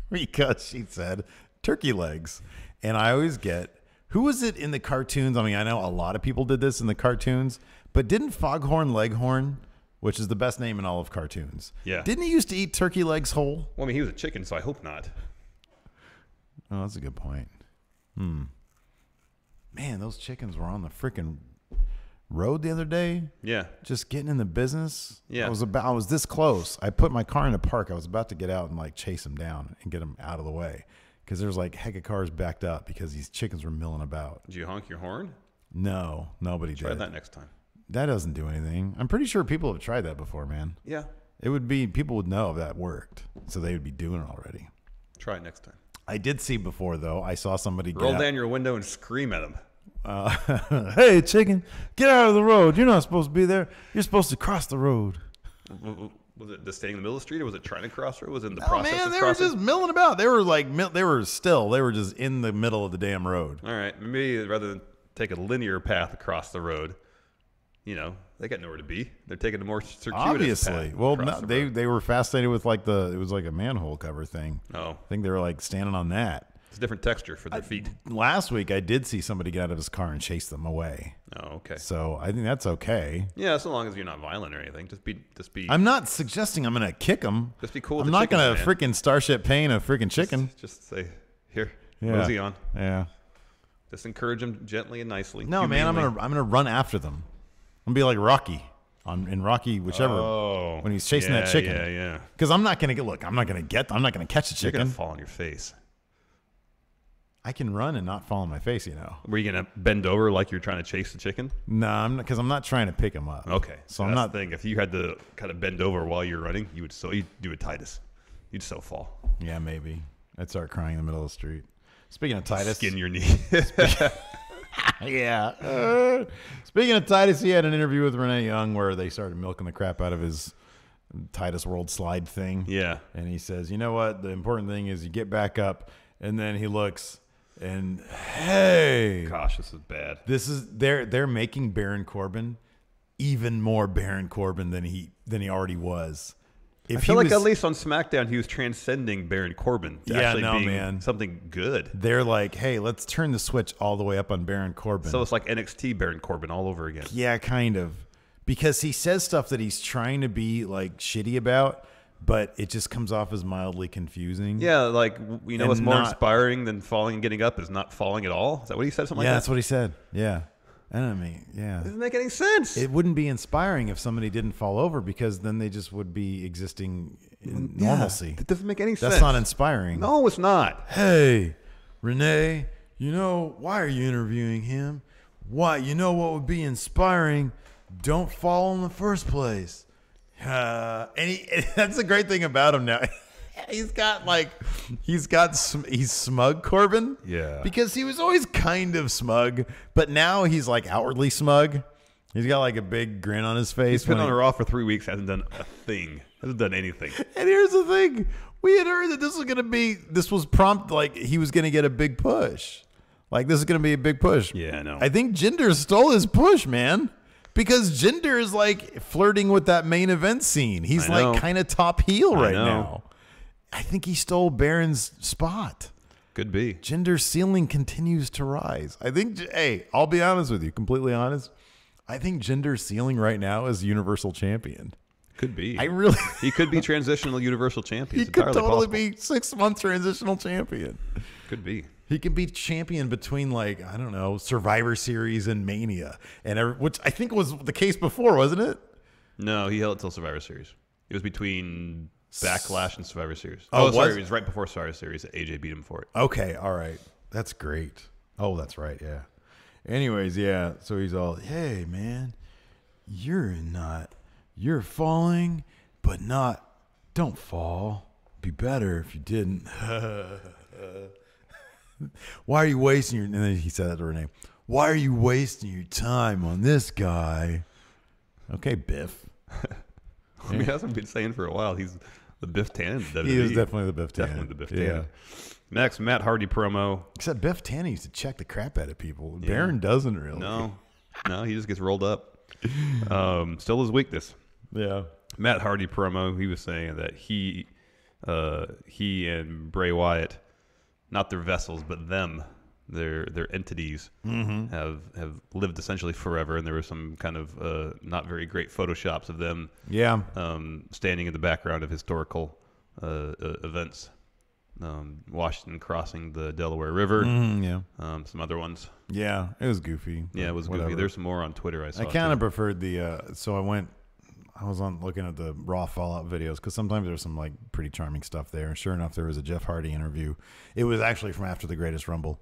Because she said turkey legs. And I always get, who was it in the cartoons? I mean, I know a lot of people did this in the cartoons, but didn't Foghorn Leghorn, which is the best name in all of cartoons, didn't he used to eat turkey legs whole? Well, I mean, he was a chicken, so I hope not. Oh, that's a good point. Man, those chickens were on the freaking road the other day. Yeah. Just getting in the business. Yeah. I was this close. I put my car in the park. I was about to get out and like chase them down and get them out of the way because there's like heck of cars backed up because these chickens were milling about. Did you honk your horn? No, nobody did. Try that next time. That doesn't do anything. I'm pretty sure people have tried that before, man. Yeah. It would be, people would know if that worked. So they would be doing it already. Try it next time. I did see before, though. I saw somebody roll down your window and scream at them. Hey, chicken, get out of the road. You're not supposed to be there. You're supposed to cross the road. Was it just standing in the middle of the street, or was it trying to cross the road? Was it in the No, process man, of they crossing? were just milling about. They were like, they were just in the middle of the damn road. All right, maybe rather than take a linear path across the road, they got nowhere to be. They're taking a more circuitous Obviously. path. Well, no, they were fascinated with like it was like a manhole cover thing. Oh. I think they were like standing on that. It's a different texture for their feet. Last week, I did see somebody get out of his car and chase them away. Oh, okay. So I think that's okay. Yeah, so long as you're not violent or anything. Just be. I'm not suggesting I'm going to kick them. Just be cool with I'm the not going to chickens, freaking Starship Pain a freaking chicken. Just say, here, Yeah. mosey on. Yeah. Just encourage them gently and nicely. No, man, I'm gonna run after them. I'm gonna be like Rocky in Rocky, whichever. Oh, when he's chasing that chicken. Yeah. Because I'm not gonna catch the You're chicken. gonna fall on your face. I can run and not fall on my face, Were you gonna bend over like you're trying to chase the chicken? No, I'm not, because I'm not trying to pick him up. Okay, so I'm not. The thing. If you had to kind of bend over while you're running, you'd do a Titus. You'd so fall. Yeah, maybe. I'd start crying in the middle of the street. Speaking of Titus, Skin your knee. Yeah. Speaking of Titus, he had an interview with Renee Young where they started milking the crap out of his Titus World Slide thing. Yeah. And he says, you know what? The important thing is you get back up, and then he looks and, hey. Gosh, this is bad. They're making Baron Corbin even more Baron Corbin than he already was. I feel like at least on SmackDown he was transcending Baron Corbin to actually being man. something good. They're like, hey, let's turn the switch all the way up on Baron Corbin. So it's like NXT Baron Corbin all over again. Yeah, kind of. Because he says stuff that he's trying to be like shitty about, but it just comes off as mildly confusing. Yeah, like, you know And what's more not- inspiring than falling and getting up is not falling at all? Is that what he said? Something Yeah, like that's that? what he said. Yeah. I mean, yeah. Doesn't make any sense. It wouldn't be inspiring if somebody didn't fall over, because then they just would be existing in normalcy. That doesn't make any sense. That's not inspiring. No, it's not. Hey, Renee, why are you interviewing him? Why? You know what would be inspiring? Don't fall in the first place. That's the great thing about him now. He's smug, Corbin. Yeah. Because he was always kind of smug, but now he's like outwardly smug. He's got like a big grin on his face. He's been on a Raw for 3 weeks, hasn't done a thing. Hasn't done anything. And here's the thing. We had heard that this was prompt, like he was going to get a big push. Like this is going to be a big push. Yeah, I know. I think Jinder stole his push, man. Because Jinder is like flirting with that main event scene. He's like kind of top heel right now. I think he stole Baron's spot. Could be. Jinder's ceiling continues to rise. I think, hey, I'll be honest with you, completely honest. I think Jinder's ceiling right now is Universal Champion. Could be. He could be transitional Universal Champion. He could totally be 6-month transitional champion. Could be. He can be champion between, like, I don't know, Survivor Series and Mania, which I think was the case before, wasn't it? No, he held it till Survivor Series. It was between Backlash and Survivor Series. Oh, Sorry, it was right before Survivor Series that AJ beat him for it. Okay, all right. That's great. Oh, that's right, yeah. Anyways, yeah, so he's all, hey, man, you're falling, but don't fall. Be better if you didn't. Why are you wasting and then he said that to Renee, why are you wasting your time on this guy? Okay, Biff. I mean, that's what I've been saying for a while. He's the Biff Tannen. He is definitely the Biff Tannen. Definitely the Biff Tannen. Next, Matt Hardy promo. Except Biff Tannen used to check the crap out of people. Yeah. Baron doesn't really. No, he just gets rolled up. Still his weakness. Yeah. Matt Hardy promo. He was saying that he and Bray Wyatt, not their vessels, but them, their entities, have lived essentially forever. And there were some kind of not very great photoshops of them, standing in the background of historical events. Washington crossing the Delaware River. Some other ones. Yeah, it was goofy. Yeah, it was goofy. There's some more on Twitter I saw. I kind of preferred the so I was on looking at the Raw Fallout videos, because sometimes there's some like pretty charming stuff there. And sure enough, there was a Jeff Hardy interview. It was actually from after the Greatest Rumble,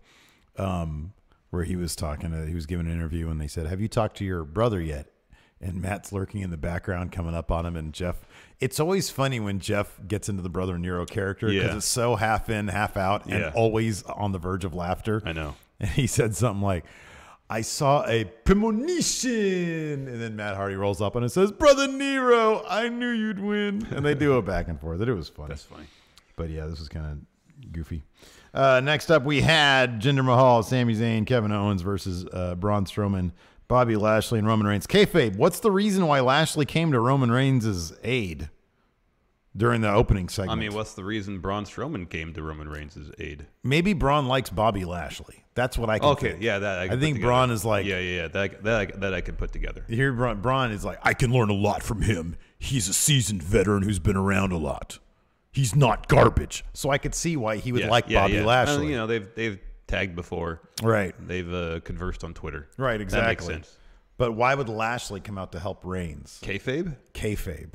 where he was he was giving an interview, and they said, have you talked to your brother yet? And Matt's lurking in the background, coming up on him, and Jeff. It's always funny when Jeff gets into the Brother Nero character, because it's so half in, half out, and always on the verge of laughter. I know. And he said something like, I saw a premonition. And then Matt Hardy rolls up and it says, Brother Nero, I knew you'd win. And they do it back and forth. It was funny. That's funny. But yeah, this was kind of goofy. Next up, we had Jinder Mahal, Sami Zayn, Kevin Owens versus Braun Strowman, Bobby Lashley, and Roman Reigns. Kayfabe, what's the reason why Lashley came to Roman Reigns' aid during the opening segment? I mean, what's the reason Braun Strowman came to Roman Reigns' aid? Maybe Braun likes Bobby Lashley. That's what I can think. Yeah, that I think Braun is like... Yeah, that I can put together. Here, Braun is like, I can learn a lot from him. He's a seasoned veteran who's been around a lot. He's not garbage. So I could see why he would like Bobby Lashley. They've tagged before. Right. They've conversed on Twitter. Right, exactly. That makes sense. But why would Lashley come out to help Reigns? Kayfabe? Kayfabe.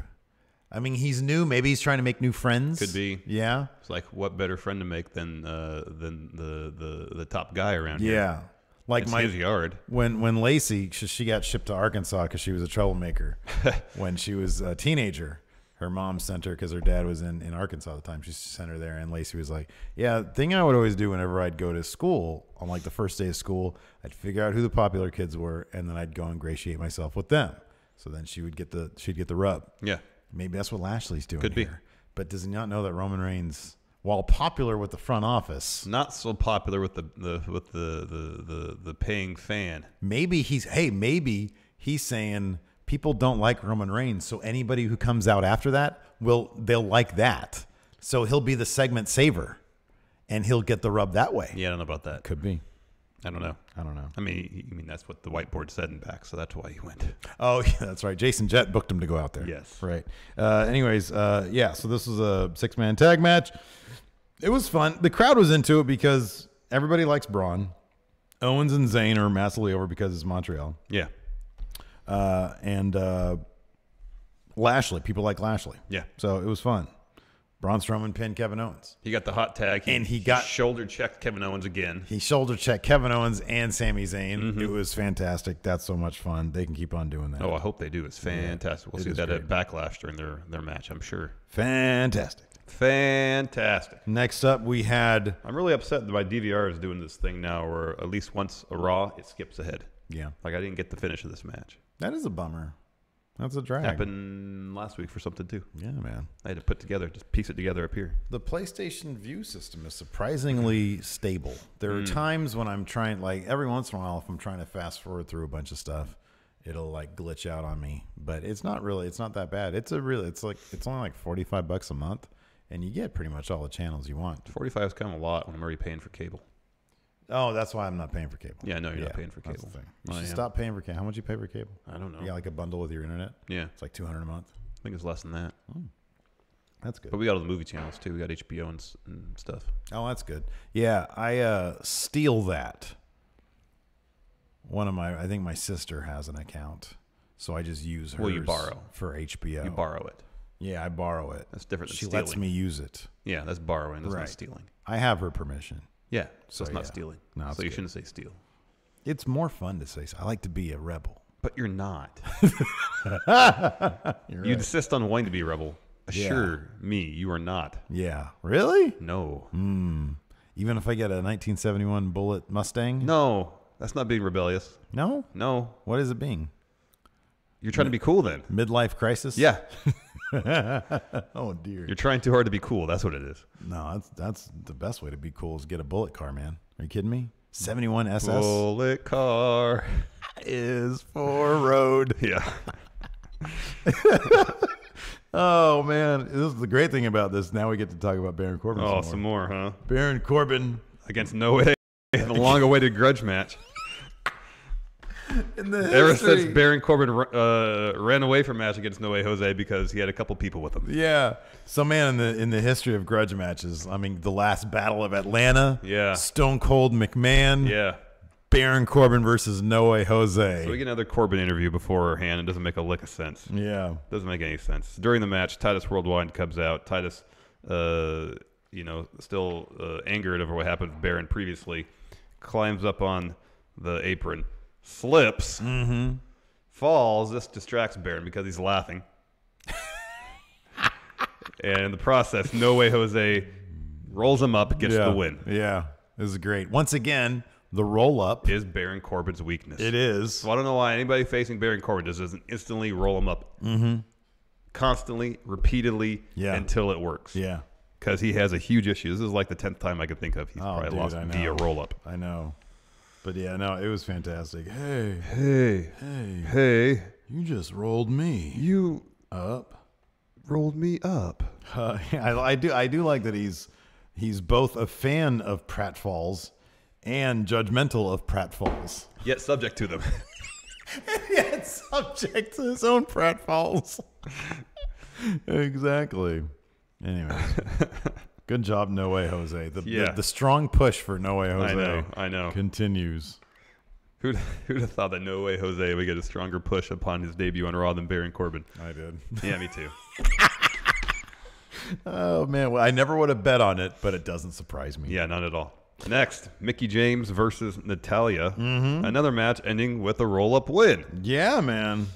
I mean, he's new. Maybe he's trying to make new friends. Could be. Yeah. It's like, what better friend to make than the top guy around here? Yeah. Like it's his yard. When Lacey, she got shipped to Arkansas because she was a troublemaker. When she was a teenager, her mom sent her because her dad was in Arkansas at the time. She sent her there, and Lacey was like, yeah, the thing I would always do whenever I'd go to school, on like the first day of school, I'd figure out who the popular kids were, and then I'd go ingratiate myself with them. So then she'd get the rub. Yeah. Maybe that's what Lashley's doing. Could be. Here. But does he not know that Roman Reigns, while popular with the front office, not so popular with the paying fan? Maybe he's saying people don't like Roman Reigns, so anybody who comes out after that they'll like that. So he'll be the segment saver, and he'll get the rub that way. Yeah, I don't know about that. Could be. I don't know. I mean that's what the whiteboard said in back, so that's why he went. Oh, yeah, that's right. Jason Jett booked him to go out there. Yes. Right. Anyways, yeah, so this was a 6-man tag match. It was fun. The crowd was into it because everybody likes Braun. Owens and Zayn are massively over because it's Montreal. Yeah. And Lashley. People like Lashley. Yeah. So it was fun. Braun Strowman pinned Kevin Owens. He got the hot tag. He shoulder checked Kevin Owens again. He shoulder checked Kevin Owens and Sami Zayn. It was fantastic. That's so much fun. They can keep on doing that. Oh, I hope they do. It's fantastic. We'll see that at Backlash during their match, I'm sure. Fantastic. Next up, we had... I'm really upset that my DVR is doing this thing now where at least once a Raw, it skips ahead. Yeah. Like I didn't get the finish of this match. That is a bummer. That's a drag. Happened last week for something too. Yeah, man. I had to just piece it together up here. The PlayStation View system is surprisingly stable. There are times when I'm trying, like every once in a while, if I'm trying to fast forward through a bunch of stuff, it'll like glitch out on me. But it's not that bad. It's only like $45 a month, and you get pretty much all the channels you want. 45 is kind of a lot when I'm already paying for cable. Oh, that's why I'm not paying for cable. Yeah, no, you're not paying for cable. That's the thing. You should stop paying for cable. How much you pay for cable? I don't know. You got like a bundle with your internet? Yeah. It's like $200 a month. I think it's less than that. That's good. But we got all the movie channels too. We got HBO and stuff. Oh, that's good. Yeah, I steal that. I think my sister has an account, so I just use hers. Well, you borrow for HBO. You borrow it. Yeah, I borrow it. That's different than She stealing. lets me use it. Yeah, that's borrowing. That's not stealing. I have her permission. Yeah, so it's not stealing. No, so you shouldn't say steal. It's more fun to say. I like to be a rebel. But you're not. You're You right. insist on wanting to be a rebel. Assure me you are not. Yeah. Really? No. Even if I get a 1971 Bullet Mustang? No. That's not being rebellious. No? No. What is it being? You're trying to be cool then. Midlife crisis? Yeah. Oh, dear. You're trying too hard to be cool. That's what it is. No, that's the best way to be cool is get a bullet car, man. Are you kidding me? 71 SS Bullet car is for road. Yeah. Oh, man. This is the great thing about this. Now we get to talk about Baron Corbin Oh, some more, huh? Baron Corbin. Against No Way. The long-awaited grudge match. In the Ever history. since Baron Corbin ran away from a match against No Way Jose because he had a couple people with him. Yeah. So, man, in the history of grudge matches, I mean, the last Battle of Atlanta. Yeah. Stone Cold McMahon. Yeah. Baron Corbin versus No Way Jose. So we get another Corbin interview beforehand. It doesn't make a lick of sense. Yeah. Doesn't make any sense. During the match, Titus Worldwide comes out. Titus, still angered over what happened with Baron previously, climbs up on the apron, slips, falls. This distracts Baron because he's laughing. And in the process, No Way Jose rolls him up, gets the win. Yeah. This is great. Once again, the roll-up Is Baron Corbin's weakness. It is. So I don't know why anybody facing Baron Corbin doesn't instantly roll him up. Constantly, repeatedly, until it works. Yeah. Because he has a huge issue. This is like the 10th time I could think of. He's probably lost via roll-up. I know. But, yeah, no, it was fantastic. Hey. Hey. You just rolled me. You up. rolled me up. I do like that he's both a fan of pratfalls and judgmental of pratfalls. Yet subject to them. Yet subject to his own pratfalls. Exactly. Anyways, good job, No Way Jose. The strong push for No Way Jose. I know. Continues. Who'd have thought that No Way Jose would get a stronger push upon his debut on Raw than Baron Corbin? I did. Yeah, me too. Oh, man. Well, I never would have bet on it, but it doesn't surprise me. Yeah, not at all. Next, Mickie James versus Natalya. Another match ending with a roll-up win. Yeah, man.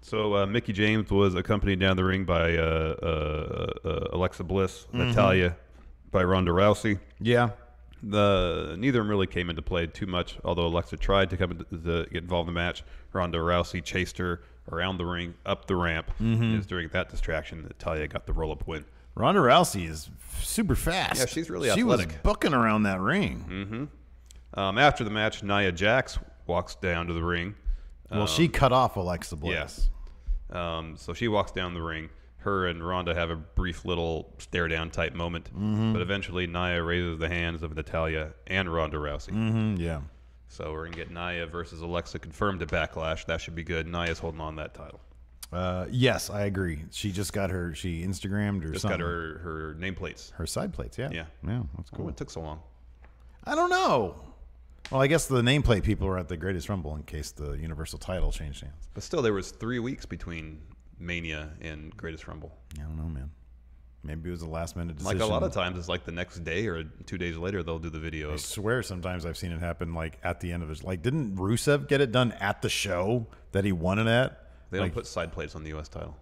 So Mickie James was accompanied down the ring by Alexa Bliss, Natalya by Ronda Rousey. Yeah. Neither of them really came into play too much, although Alexa tried to get involved in the match. Ronda Rousey chased her around the ring, up the ramp. It was during that distraction that Natalya got the roll-up win. Ronda Rousey is super fast. Yeah, she's really She was athletic. booking around that ring. After the match, Nia Jax walks down to the ring. Well, she cut off Alexa Bliss. Yes. So she walks down the ring. Her and Ronda have a brief little stare-down type moment. But eventually, Nia raises the hands of Natalya and Ronda Rousey. Yeah. So we're going to get Nia versus Alexa confirmed at Backlash. That should be good. Nia's holding on that title. Yes, I agree. She just got she Instagrammed or just something. got her nameplates. Her side plates, yeah. Yeah. Yeah, that's cool. Oh, it took so long. I don't know. Well, I guess the nameplate people were at the Greatest Rumble in case the Universal title changed hands. But still, there was 3 weeks between Mania and Greatest Rumble. I don't know, man. Maybe it was a last-minute decision. Like a lot of times, it's like the next day or 2 days later, they'll do the video. I swear sometimes I've seen it happen like at the end of it. Like, didn't Rusev get it done at the show that he won it at? They don't put side plates on the U.S. title.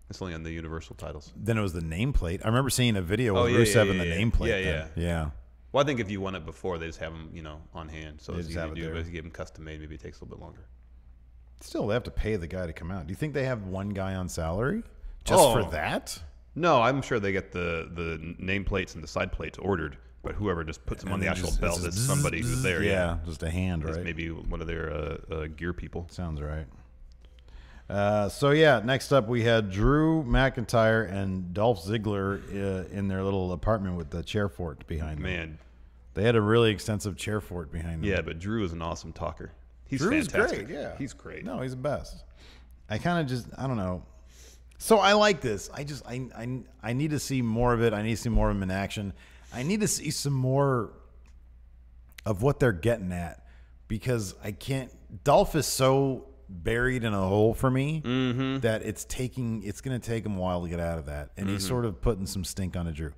It's only on the Universal titles. Then it was the nameplate. I remember seeing a video of Rusev and the nameplate. Yeah. Well, I think if you won it before, they just have them, on hand. So it's just easy have to it do. there. But if you get them custom made, maybe it takes a little bit longer. Still, they have to pay the guy to come out. Do you think they have one guy on salary just for that? No, I'm sure they get the nameplates and the side plates ordered, but whoever just puts them on the actual belt is somebody who's there. Yeah, just a hand, right? Maybe one of their gear people. Sounds right. So yeah, next up we had Drew McIntyre and Dolph Ziggler in their little apartment with the chair fort behind them. Man, they had a really extensive chair fort behind them. Yeah, but Drew is an awesome talker. He's Drew's fantastic. great. Yeah, he's great. No, he's the best. I don't know. So I like this. I need to see more of it. I need to see more of him in action. I need to see some more of what they're getting at because I can't. Dolph is so buried in a hole for me that it's going to take him a while to get out of that, and he's sort of putting some stink on Drew.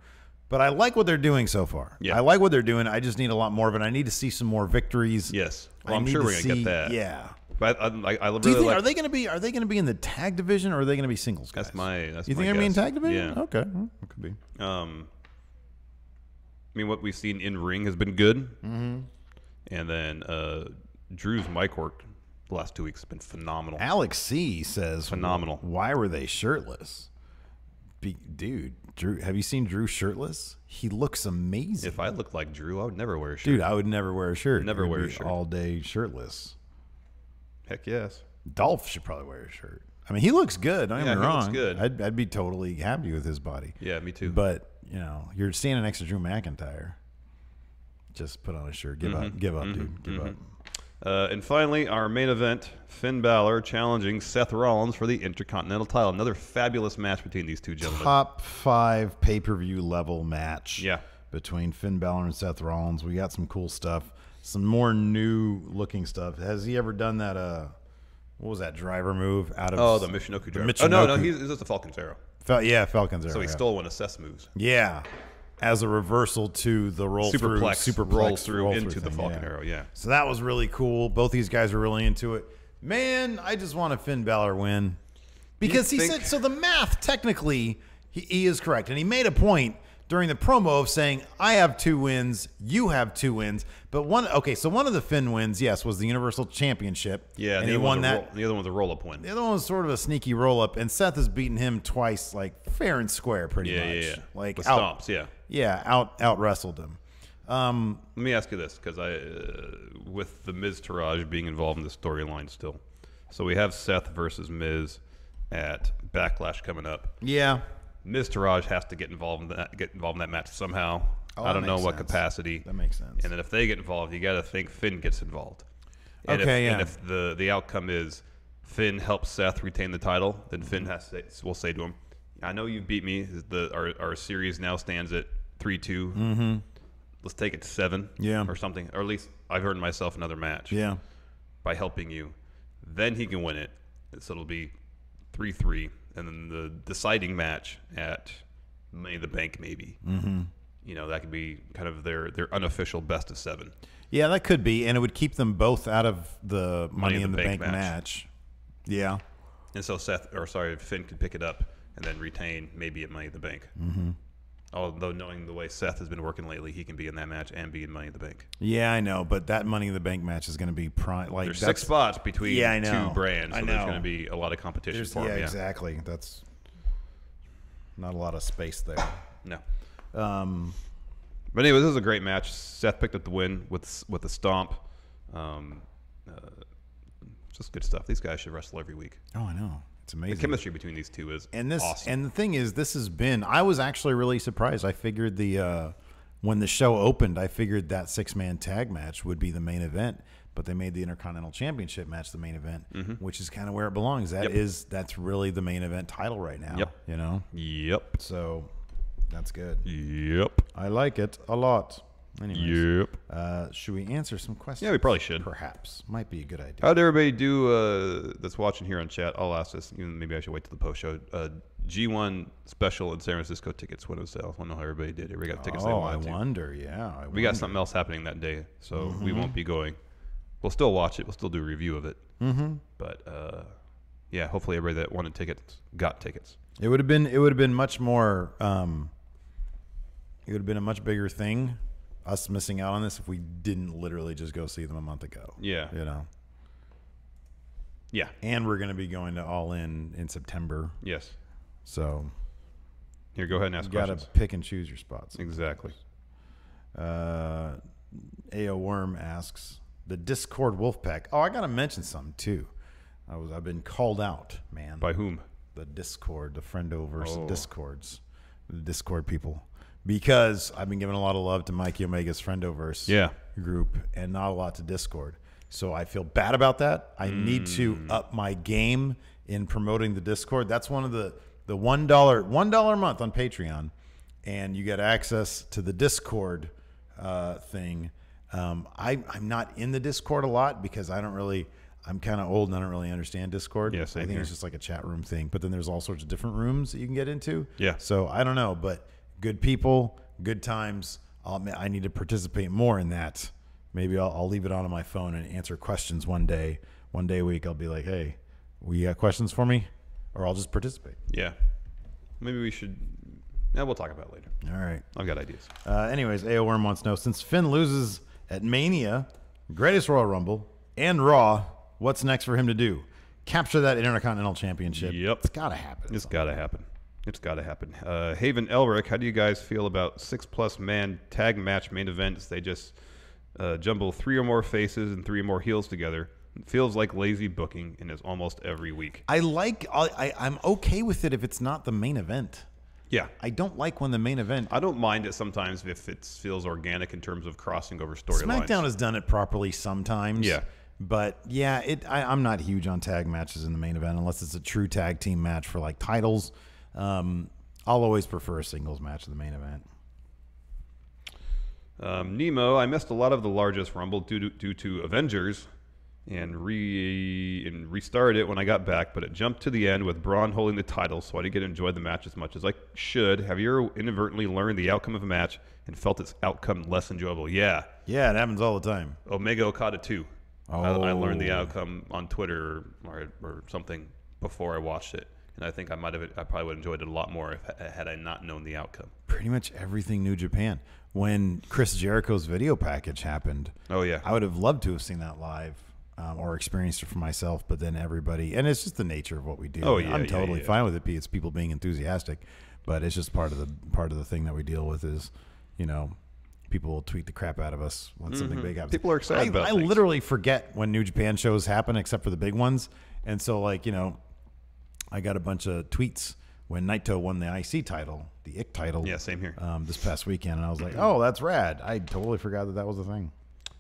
But I like what they're doing so far. Yeah. I like what they're doing. I just need a lot more of it. I need to see some more victories. Yes, well, I'm sure we're gonna get that. Yeah. But I really Do you think, are they going to be in the tag division or are they going to be singles guys? That's my. You think they're going to be in tag division? Yeah. Okay, well, it could be. I mean, what we've seen in ring has been good, and then Drew's mic work the last 2 weeks has been phenomenal. Alex C says, phenomenal. Why were they shirtless? Dude, Drew, have you seen Drew shirtless? He looks amazing. If I looked like Drew, I would never wear a shirt. Dude, I would never wear a shirt. Never wear a shirt. All day shirtless. Heck yes. Dolph should probably wear a shirt. I mean, he looks good. Don't get me wrong. Looks good. I'd be totally happy with his body. Yeah, me too. But you're standing next to Drew McIntyre. Just put on a shirt. Give up, dude. Give up. And finally, our main event: Finn Balor challenging Seth Rollins for the Intercontinental title. Another fabulous match between these two gentlemen. Top 5 pay-per-view level match. Yeah. Between Finn Balor and Seth Rollins, we got some cool stuff. Some more new looking stuff. Has he ever done that? What was that driver move out of? The Michinoku driver. Oh no, he's just a Falcon's Arrow. Falcon's Arrow. So he stole one of Seth's moves. Yeah, as a reversal to the superplex roll through into the Falcon Arrow. Yeah. So that was really cool. Both these guys were really into it. Man, I just want a Finn Balor win because he said so. The math technically he is correct, and he made a point during the promo of saying, I have 2 wins, you have 2 wins. But one of the Finn wins, yes, was the Universal Championship. Yeah, and he won that. The other one was a roll-up win. The other one was sort of a sneaky roll-up, and Seth has beaten him twice, like fair and square, pretty much. Yeah. Like with stomps, yeah. Yeah, out wrestled him. Let me ask you this, because with the Miz Taraj being involved in the storyline still. So we have Seth versus Miz at Backlash coming up. Yeah. Miz Taraj has to get involved in that match somehow. I don't know what capacity. That makes sense. And then if they get involved, you got to think Finn gets involved. And and if the outcome is Finn helps Seth retain the title, then Finn will say to him, "I know you beat me. Our series now stands at 3-2. Mm-hmm. Let's take it to 7, or something. Or at least I've earned myself another match. Yeah, by helping you. Then he can win it. So it'll be 3-3." And then the deciding match at Money in the Bank, maybe. Mm-hmm. That could be kind of their unofficial best of 7. Yeah, that could be, and it would keep them both out of the Money in the Bank match. Yeah. And so Finn could pick it up and then retain maybe at Money in the Bank. Mm-hmm. Although knowing the way Seth has been working lately, he can be in that match and be in Money in the Bank. Yeah, I know, but that Money in the Bank match is going to be prime. Like there's 6 spots between 2 brands, so there's going to be a lot of competition for him. Yeah, exactly. That's not a lot of space there. No. But anyway, this is a great match. Seth picked up the win with a stomp. Just good stuff. These guys should wrestle every week. Oh, I know. It's amazing. The chemistry between these two is awesome. And the thing is, I was actually really surprised. I figured when the show opened, I figured that 6-man tag match would be the main event, but they made the Intercontinental Championship match the main event, which is kind of where it belongs. That's really the main event title right now. Yep. You know? Yep. So that's good. Yep. I like it a lot. Anyways, Yep. should we answer some questions? Yeah, we probably should. Perhaps. Might be a good idea. How'd everybody do that's watching here on chat? I'll ask this. Even maybe I should wait till the post show. G1 special in San Francisco tickets went on sale. I don't know how everybody did. Everybody got tickets they wanted I wonder. Yeah. We got something else happening that day, so we won't be going. We'll still watch it. We'll still do a review of it. But yeah, hopefully everybody that wanted tickets got tickets. It would have been much more. It would have been a much bigger thing, us missing out on this, if we didn't literally just go see them a month ago. Yeah. You know. Yeah. And we're going to be going to All In September. Yes. So here, go ahead and ask you questions. Got to pick and choose your spots. Exactly. AO Worm asks the Discord Wolfpack. Oh, I got to mention something too. I've been called out, man. By whom? The Discord, the Friendoverse Discords, the Discord people, because I've been giving a lot of love to Mikey Omega's Friendoverse group and not a lot to Discord. So I feel bad about that. I need to up my game in promoting the Discord. That's one of the $1 a month on Patreon, and you get access to the Discord thing. I'm not in the Discord a lot because I'm kind of old and I don't really understand Discord. Yes, I think it's just like a chat room thing. But then there's all sorts of different rooms that you can get into. Yeah. So I don't know, but good people, good times. I need to participate more in that. Maybe I'll leave it on my phone and answer questions one day. One day a week, I'll be like, hey, we got questions for me? Or I'll just participate. Yeah. Maybe we should. Yeah, we'll talk about it later. All right. I've got ideas. Anyways, AO Worm wants to know, since Finn loses at Mania, Greatest Royal Rumble, and Raw, what's next for him to do? Capture that Intercontinental Championship. Yep. It's got to happen. It's got to happen. It's got to happen. Haven Elric, how do you guys feel about 6+ man tag match main events? They just jumble 3 or more faces and 3 or more heels together. It feels like lazy booking and is almost every week. I'm okay with it if it's not the main event. Yeah. I don't like when the main event. I don't mind it sometimes if it feels organic in terms of crossing over storylines. SmackDown has done it properly sometimes. Yeah. But yeah, I'm not huge on tag matches in the main event unless it's a true tag team match for like titles. I'll always prefer a singles match in the main event. Nemo, I missed a lot of the largest Rumble due to Avengers and restarted it when I got back, but it jumped to the end with Braun holding the title, so I didn't get to enjoy the match as much as I should. Have you ever inadvertently learned the outcome of a match and felt its outcome less enjoyable? Yeah. Yeah, it happens all the time. Omega Okada 2. Oh. I learned the outcome on Twitter or something before I watched it, and I think I probably would have enjoyed it a lot more had I not known the outcome. Pretty much everything New Japan. When Chris Jericho's video package happened, oh yeah, I would have loved to have seen that live or experienced it for myself. But then everybody, and it's just the nature of what we do. Oh yeah, I'm totally fine with it. It's people being enthusiastic, but it's just part of the thing that we deal with is, people will tweet the crap out of us when something big happens. People are excited about I things. literally forget when New Japan shows happen, except for the big ones. And so, I got a bunch of tweets when Naito won the IC title, the IC title. Yeah, same here. This past weekend, and I was like, oh, that's rad. I totally forgot that was a thing.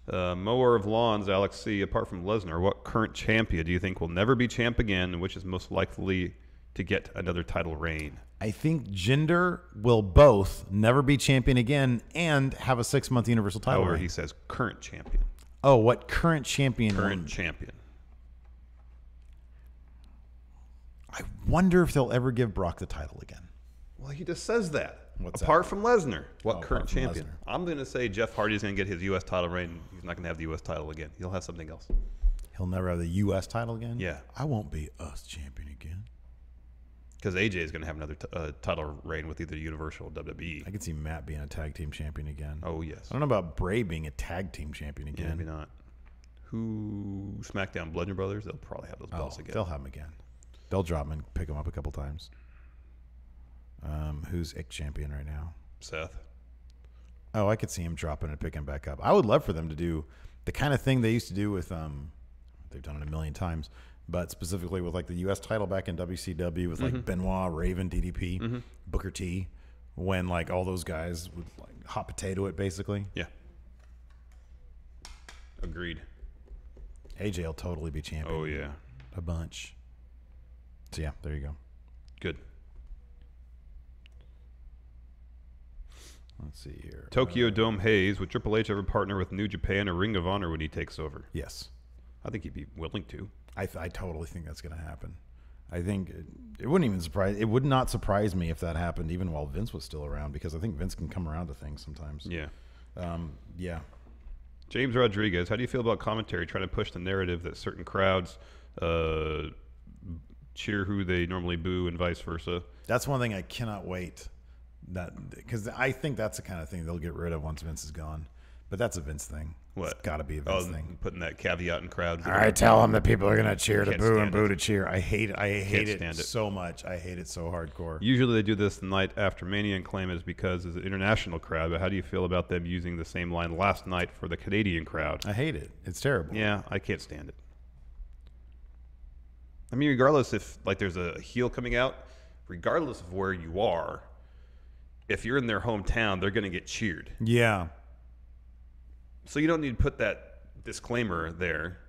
Mower of Lawns, Alex C. Apart from Lesnar, what current champion do you think will never be champ again, and which is most likely to get another title reign? I think Jinder will both never be champion again and have a 6-month Universal title However, reign. he says current champion. Oh, what current champion? Current champion. I wonder if they'll ever give Brock the title again. Well, he just says that. What's apart that? from Lesnar, what Oh, current apart from champion? Lesnar. I'm going to say Jeff Hardy's going to get his U.S. title reign. He's not going to have the U.S. title again. He'll have something else. He'll never have the U.S. title again? Yeah. I won't be US champion again. Because AJ is going to have another title reign with either Universal or WWE. I could see Matt being a tag team champion again. Oh, yes. I don't know about Bray being a tag team champion Yeah, again. maybe not. Who? SmackDown Bludgeon Brothers? They'll probably have those belts again. They'll have him again. They'll drop him and pick him up a couple times. Who's IC champion right now? Seth. Oh, I could see him dropping and picking back up. I would love for them to do the kind of thing they used to do with they've done it a million times, but specifically with like the U.S. title back in WCW with like Benoit, Raven, DDP, Booker T, when like all those guys would like hot potato it basically. Yeah. Agreed. AJ will totally be champion. Oh, yeah. A bunch. So, yeah, there you go. Good. Let's see here. Tokyo Dome Hayes, would Triple H ever partner with New Japan or Ring of Honor when he takes over? Yes. I think he'd be willing to. I totally think that's going to happen. I think it wouldn't even surprise. It would not surprise me if that happened even while Vince was still around, because I think Vince can come around to things sometimes. Yeah. Yeah. James Rodriguez, how do you feel about commentary trying to push the narrative that certain crowds cheer who they normally boo and vice versa? That's one thing I cannot wait. Because I think that's the kind of thing they'll get rid of once Vince is gone. But that's a Vince thing. What? It's got to be a Vince thing. Putting that caveat in crowd. All right, tell them that people are going to cheer to Can't boo and stand boo it. to cheer. I hate it. I hate it stand it. so much. I hate it so hardcore. Usually they do this the night after Mania and claim it's because it's an international crowd, but how do you feel about them using the same line last night for the Canadian crowd? I hate it. It's terrible. Yeah, I can't stand it. I mean, regardless if like there's a heel coming out, regardless of where you are, if you're in their hometown, they're going to get cheered. Yeah. So you don't need to put that disclaimer there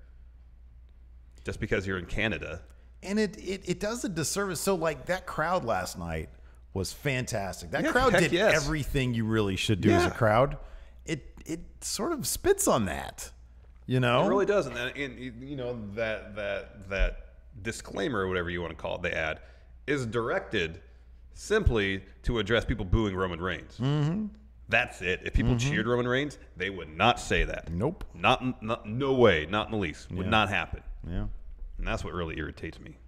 just because you're in Canada. And it does a disservice. So, like, that crowd last night was fantastic. That Yeah, crowd heck did yes. everything you really should do as a Yeah. crowd. It sort of spits on that, you know? It really does. And you know, that disclaimer or whatever you want to call it, they add, is directed simply to address people booing Roman Reigns. Mm-hmm. That's it. If people cheered Roman Reigns, they would not say that. Nope. Not no way. Not in the least. Would not happen. Yeah. And that's what really irritates me.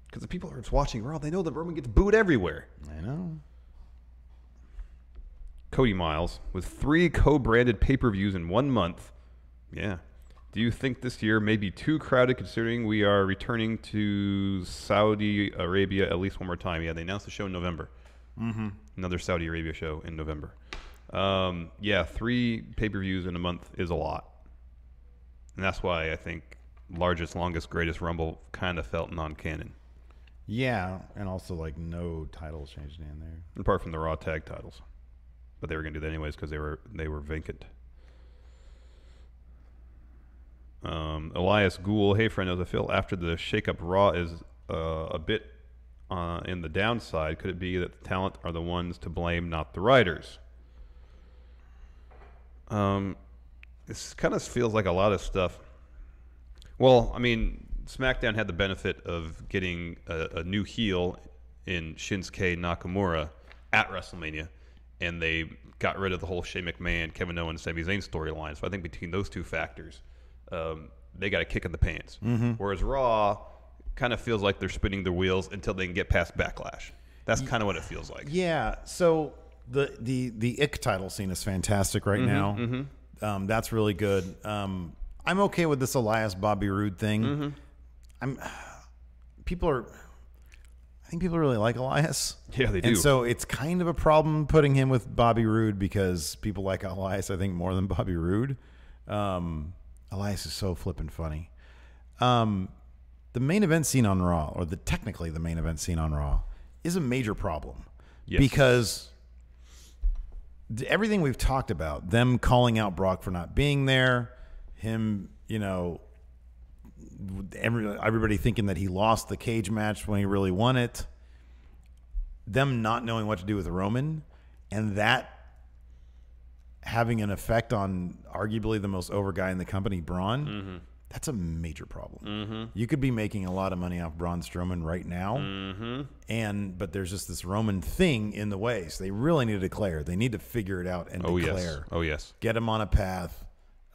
Because the people who are just watching Raw, they know that Roman gets booed everywhere. I know. Cody Miles, with 3 co-branded pay-per-views in 1 month. Yeah. Do you think this year may be too crowded considering we are returning to Saudi Arabia at least one more time? Yeah, they announced the show in November. Mm-hmm. Another Saudi Arabia show in November. Yeah, 3 pay-per-views in a month is a lot. And that's why I think largest, longest, greatest Rumble kind of felt non-canon. Yeah, and also, like, no titles changed in there. Apart from the Raw tag titles. But they were going to do that anyways because they were vacant. Elias Gould, hey friendos, I feel after the shake-up Raw is a bit in the downside. Could it be that the talent are the ones to blame, not the writers? This kind of feels like a lot of stuff. Well, I mean, SmackDown had the benefit of getting a new heel in Shinsuke Nakamura at WrestleMania, and they got rid of the whole Shane McMahon, Kevin Owens, Sami Zayn storyline. So I think between those two factors, they got a kick in the pants. Mm-hmm. Whereas Raw kind of feels like they're spinning their wheels until they can get past Backlash. That's kind of what it feels like. Yeah, so the Ick title scene is fantastic right now. Mm-hmm. That's really good. I'm okay with this Elias Bobby Roode thing. Mm-hmm. I think people really like Elias. Yeah, they do. And so it's kind of a problem putting him with Bobby Roode because people like Elias, I think, more than Bobby Roode. Elias is so flippin' funny. The main event scene on Raw, or technically the main event scene on Raw, is a major problem. Yes. Because everything we've talked about, them calling out Brock for not being there, him, everybody thinking that he lost the cage match when he really won it, them not knowing what to do with Roman, and that having an effect on arguably the most over guy in the company, Braun, that's a major problem. You could be making a lot of money off Braun Strowman right now, but there's just this Roman thing in the way. So they really need to declare. They need to figure it out and declare. Oh, yes. Get him on a path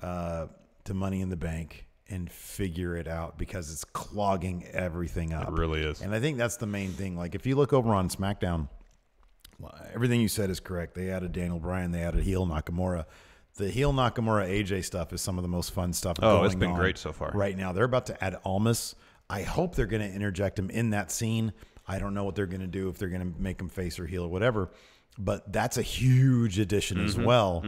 to Money in the Bank and figure it out because it's clogging everything up. It really is. And I think that's the main thing. Like, if you look over on SmackDown, everything you said is correct. They added Daniel Bryan. They added heel Nakamura. The heel Nakamura AJ stuff is some of the most fun stuff going on. Oh, it's been great so far. Right now. They're about to add Almas. I hope they're going to interject him in that scene. I don't know what they're going to do, if they're going to make him face or heel or whatever. But that's a huge addition as well.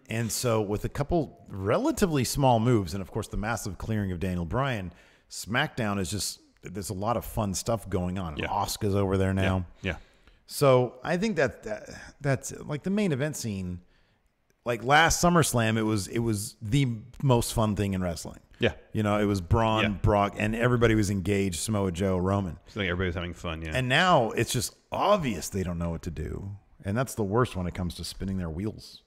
And so with a couple relatively small moves, and of course the massive clearing of Daniel Bryan, SmackDown is just, there's a lot of fun stuff going on. Yeah. Asuka's over there now. Yeah. So I think that's like the main event scene. Like last SummerSlam, it was the most fun thing in wrestling. Yeah. You know, it was Braun, Brock, and everybody was engaged, Samoa Joe, Roman. So like everybody's having fun, yeah. And now it's just obvious they don't know what to do. And that's the worst when it comes to spinning their wheels.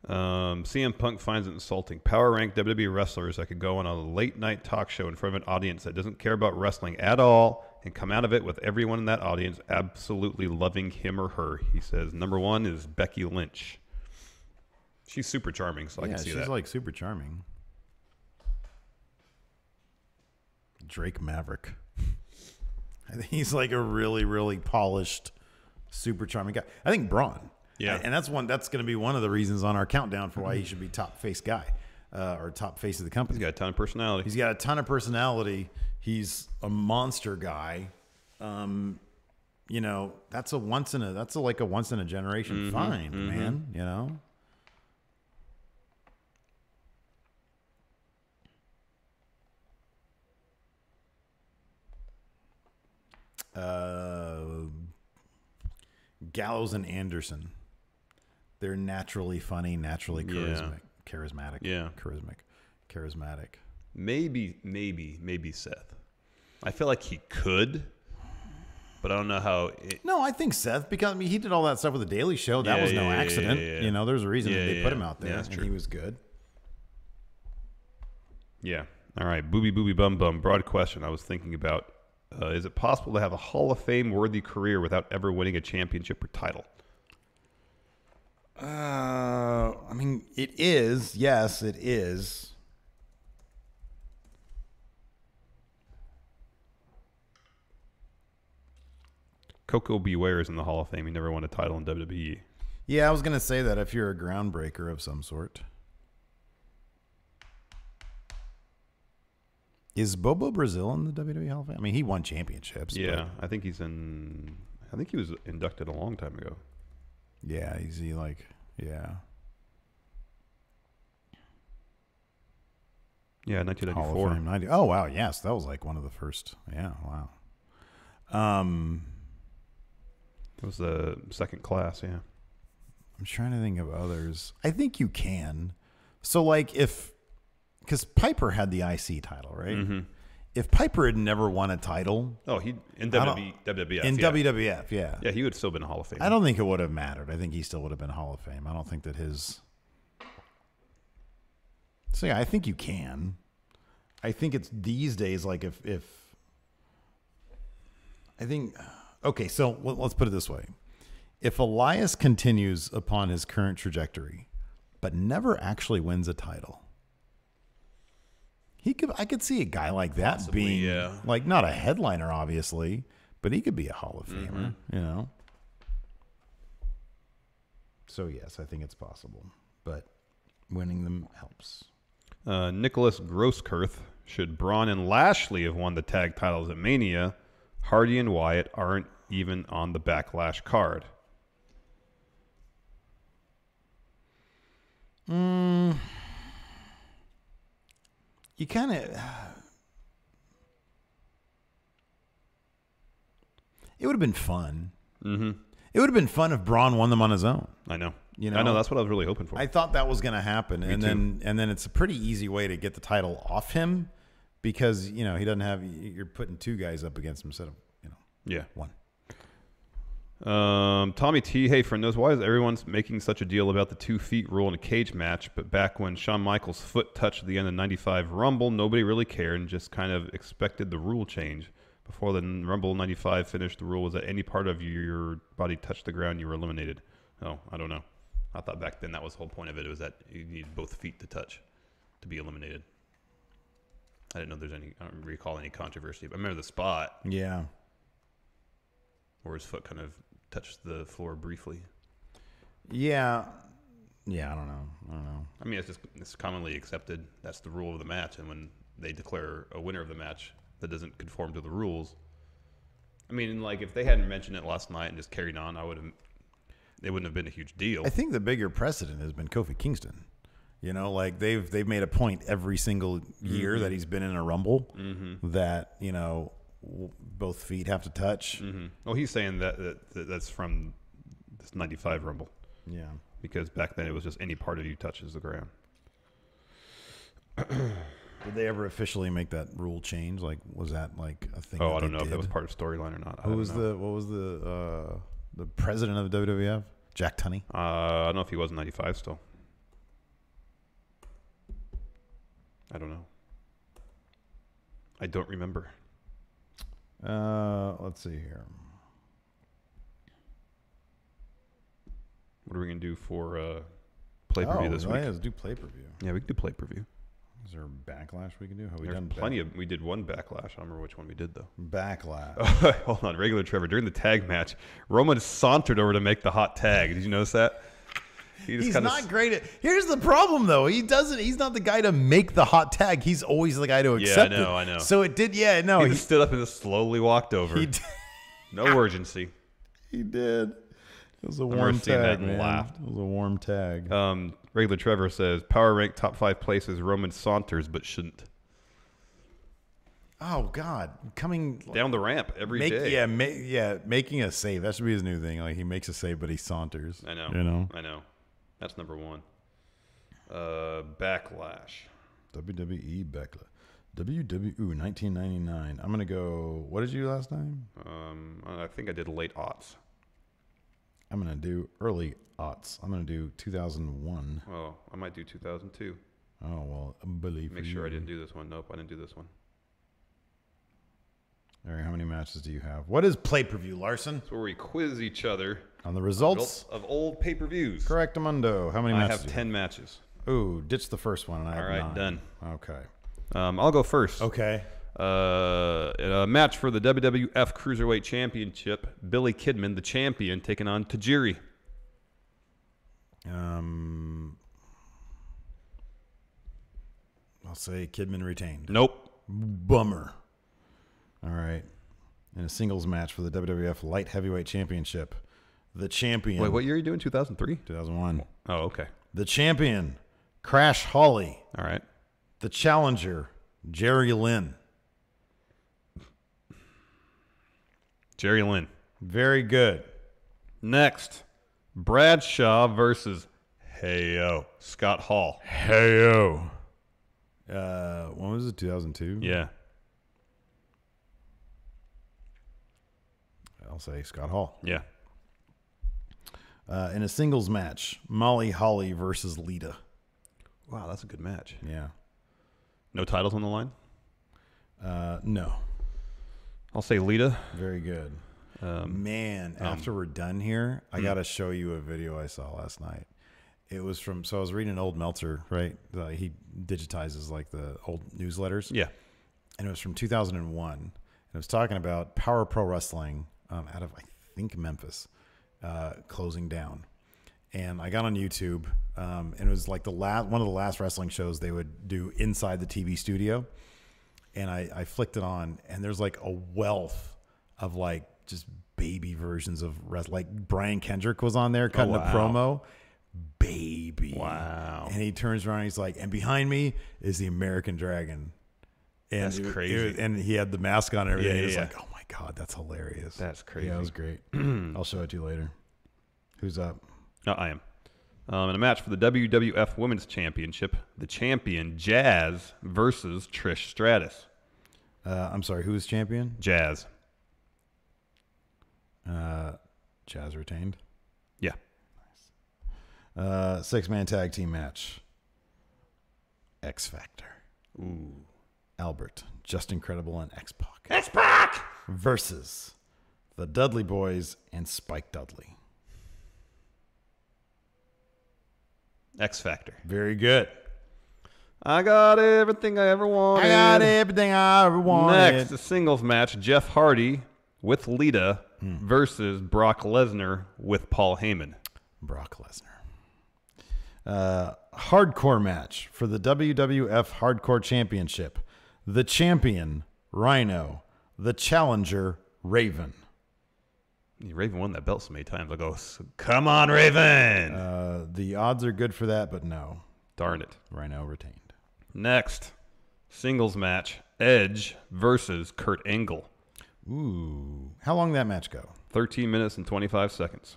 CM Punk finds it insulting. Power ranked WWE wrestlers that could go on a late night talk show in front of an audience that doesn't care about wrestling at all and come out of it with everyone in that audience absolutely loving him or her. He says, number one is Becky Lynch. She's super charming, so I can see that. She's like super charming. Drake Maverick. I think he's like a really, really polished, super charming guy. I think Braun. Yeah. And that's going to be one of the reasons on our countdown for why he should be top face guy or top face of the company. He's got a ton of personality. He's got a ton of personality. He's a monster guy. You know, that's like a once in a generation find, man, you know? Gallows and Anderson. They're naturally funny, naturally charismatic. Yeah. Charismatic. Maybe Seth. I feel like he could, but I don't know how. No, I think Seth, because I mean, he did all that stuff with the Daily Show. That was no accident. Yeah. You know, there's a reason that they put him out there, that's and true. he was good. Yeah. All right. Booby bum bum. Broad question I was thinking about. Is it possible to have a Hall of Fame worthy career without ever winning a championship or title? I mean, it is. Yes, it is. Coco Beware is in the Hall of Fame. He never won a title in WWE. Yeah, I was going to say that if you're a groundbreaker of some sort. Is Bobo Brazil in the WWE Hall of Fame? I mean, he won championships. Yeah, I think he's in. I think he was inducted a long time ago. Yeah, yeah. Yeah, Hall of 1994. Fame 90. Oh, wow. Yes, that was like one of the first. Yeah, wow. It was the second class, yeah. I'm trying to think of others. I think you can. So, like, because Piper had the IC title, right? Mm-hmm. If Piper had never won a title. Oh, he in WWF. In yeah. WWF, yeah. Yeah, he would have still been a Hall of Fame. I don't think it would have mattered. I think he still would have been Hall of Fame. I don't think that his. So, yeah, I think you can. I think it's these days, like, if. I think. Okay, so let's put it this way. If Elias continues upon his current trajectory, but never actually wins a title, I could see a guy like that Possibly, being like not a headliner, obviously, but he could be a Hall of Famer, you know? So, yes, I think it's possible, but winning them helps. Nicholas Grosskirth. Should Braun and Lashley have won the tag titles at Mania, Hardy and Wyatt aren't even on the Backlash card. You kind of. It would have been fun. Mm-hmm. It would have been fun if Braun won them on his own. I know. You know? I know. That's what I was really hoping for. I thought that was going to happen, and then it's a pretty easy way to get the title off him, because he doesn't have. You're putting two guys up against him instead of one. Tommy T. Hey, friend, knows why is everyone making such a deal about the 2 feet rule in a cage match? But back when Shawn Michaels' foot touched the end of '95 Rumble, nobody really cared and just kind of expected the rule change. Before the Rumble '95 finished, the rule was that any part of your body touched the ground, you were eliminated. Oh, I don't know. I thought back then that was the whole point of it. It was that you needed both feet to touch to be eliminated. I didn't know there's any. I don't recall any controversy. But I remember the spot. Yeah. Where his foot kind of touched the floor briefly. Yeah. Yeah, I don't know. I mean, it's commonly accepted. That's the rule of the match. And when they declare a winner of the match that doesn't conform to the rules, I mean, like if they hadn't mentioned it last night and just carried on, it wouldn't have been a huge deal. I think the bigger precedent has been Kofi Kingston. Like they've made a point every single year that he's been in a Rumble that both feet have to touch. Mm-hmm. Well, he's saying that's from this 95 Rumble. Yeah. Because back then it was just any part of you touches the ground. Did they ever officially make that rule change? Like, was that like a thing? Oh, I don't know if that was part of storyline or not. What was the president of the WWF? Jack Tunney. I don't know if he was in 95 still. I don't know. I don't remember. Let's see here. What are we gonna do for play-per-view this week? Yeah, let's do play-per-view. Yeah, we can do play-per-view. Is there a backlash we can do? Have we There's done plenty of? We did one backlash. I don't remember which one we did though. Backlash. Hold on, regular Trevor. During the tag match, Roman sauntered over to make the hot tag. Did you notice that? He's not great at. Here's the problem, though. He doesn't. He's not the guy to make the hot tag. He's always the guy to accept it. I know. So it did. Yeah, no. He just stood up and just slowly walked over. He did. No urgency. He did. It was a warm tag, man. Laughed. It was a warm tag. Regular Trevor says power rank top 5 places. Roman saunters, but shouldn't. Oh God, coming down the ramp every day. Yeah, making a save. That should be his new thing. Like he makes a save, but he saunters. I know. You know. I know. That's number 1. Backlash. WWE Backlash. WWE 1999. I'm gonna go. What did you do last time? I think I did late aughts. I'm gonna do early aughts. I'm gonna do 2001. Oh, I might do 2002. Oh well, believe. Make sure I didn't do this one. Nope, I didn't do this one. All right, how many matches do you have? What is pay-per-view, Larson? It's where we quiz each other on the results of old pay-per-views. Correct, Amundo. How many matches? I have 10 matches. Ooh, ditch the first one, and I have 9. All right, done. Okay. I'll go first. Okay. In a match for the WWF Cruiserweight Championship, Billy Kidman, the champion, taking on Tajiri. I'll say Kidman retained. Nope. Bummer. All right. In a singles match for the WWF Light Heavyweight Championship, the champion. Wait, what year are you doing? 2003? 2001. Oh, okay. The champion, Crash Holly. All right. The challenger, Jerry Lynn. Jerry Lynn. Very good. Next, Bradshaw versus Scott Hall. When was it? 2002? Yeah. I'll say Scott Hall. Yeah. In a singles match, Molly Holly versus Lita. Wow, that's a good match. Yeah. No titles on the line? No. I'll say Lita. Very good. After we're done here, I got to show you a video I saw last night. It was from, so I was reading an old Meltzer, right? He digitizes like the old newsletters. Yeah. And it was from 2001. And it was talking about Power Pro Wrestling out of, I think, Memphis, closing down. And I got on YouTube, and it was like one of the last wrestling shows they would do inside the TV studio. And I flicked it on, and there's like a wealth of like just baby versions of like Brian Kendrick was on there cutting a promo. Baby. Wow. And he turns around and he's like, and behind me is the American Dragon. And that's crazy. And he had the mask on and everything. Yeah, He was yeah. like, oh my God, that's hilarious. That's crazy. Yeah, it was great. I'll show it to you later. Who's up? I am. In a match for the WWF Women's Championship, the champion, Jazz, versus Trish Stratus. I'm sorry, who is champion? Jazz. Jazz retained. Yeah. Nice. 6-man tag team match. X Factor. Ooh. Albert, Just Incredible, and X-Pac. X-Pac! Versus the Dudley Boys and Spike Dudley. X Factor. Very good. I got everything I ever wanted. I got everything I ever wanted. Next, a singles match, Jeff Hardy with Lita versus Brock Lesnar with Paul Heyman. Brock Lesnar. Hardcore match for the WWF Hardcore Championship. The champion, Rhino. The challenger, Raven. Raven won that belt so many times. I go, come on, Raven. The odds are good for that, but no. Darn it. Rhino retained. Next, singles match, Edge versus Kurt Angle. Ooh. How long did that match go? 13 minutes and 25 seconds.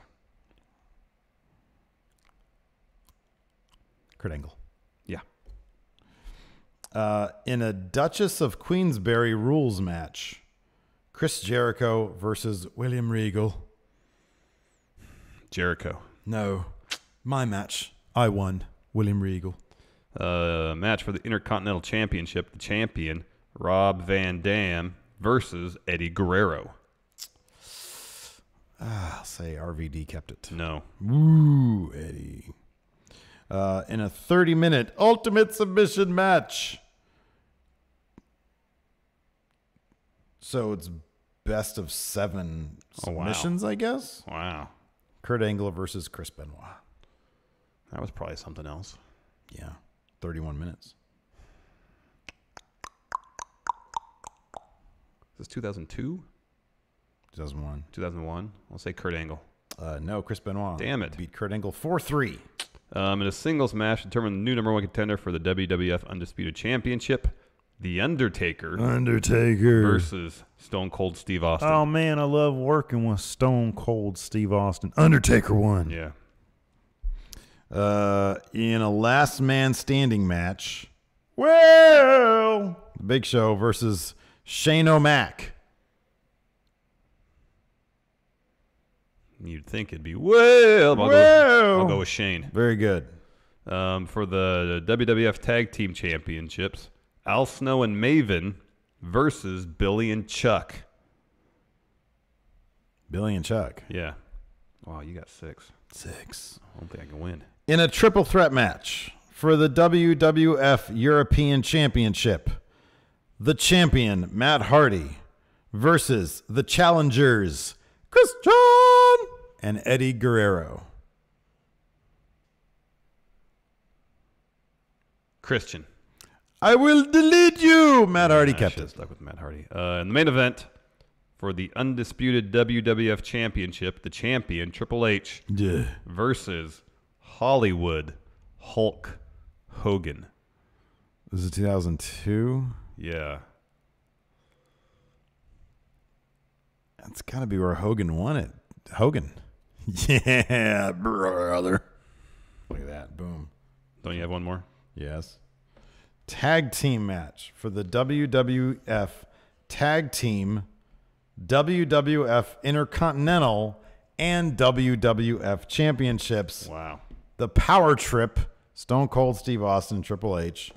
Kurt Angle. Yeah. In a Duchess of Queensberry rules match, Chris Jericho versus William Regal. Jericho. No. My match. I won. William Regal. Match for the Intercontinental Championship. The champion, Rob Van Dam, versus Eddie Guerrero. I'll say RVD kept it. No. Woo, Eddie. In a 30-minute Ultimate Submission match. So it's best of 7 submissions, I guess? Wow. Kurt Angle versus Chris Benoit. That was probably something else. Yeah. 31 minutes. Is this 2002? 2001. 2001? I'll say Kurt Angle. No, Chris Benoit. Damn it. Beat Kurt Angle 4-3. In a singles match, determined the new number 1 contender for the WWF Undisputed Championship, The Undertaker versus Stone Cold Steve Austin. Oh, man, I love working with Stone Cold Steve Austin. Undertaker won. Yeah. In a last man standing match, Well, The Big Show versus Shane O'Mac. You'd think it'd be, well, I'll go with Shane. Very good. For the WWF Tag Team Championships, Al Snow and Maven versus Billy and Chuck. Billy and Chuck. Yeah. Wow, you got 6. 6. I don't think I can win. In a triple threat match for the WWF European Championship, the champion, Matt Hardy, versus the challengers, Christian and Eddie Guerrero. Christian. I will delete you. Matt Hardy kept should've it. stuck with Matt Hardy. In the main event for the undisputed WWF Championship, the champion, Triple H, Yeah. versus Hollywood Hulk Hogan. This is 2002. Yeah. That's got to be where Hogan won it. Hogan. Yeah, brother. Look at that. Boom. Don't you have one more? Yes. Tag team match for the WWF Tag Team, WWF Intercontinental, and WWF Championships. Wow. The Power Trip, Stone Cold Steve Austin, Triple H,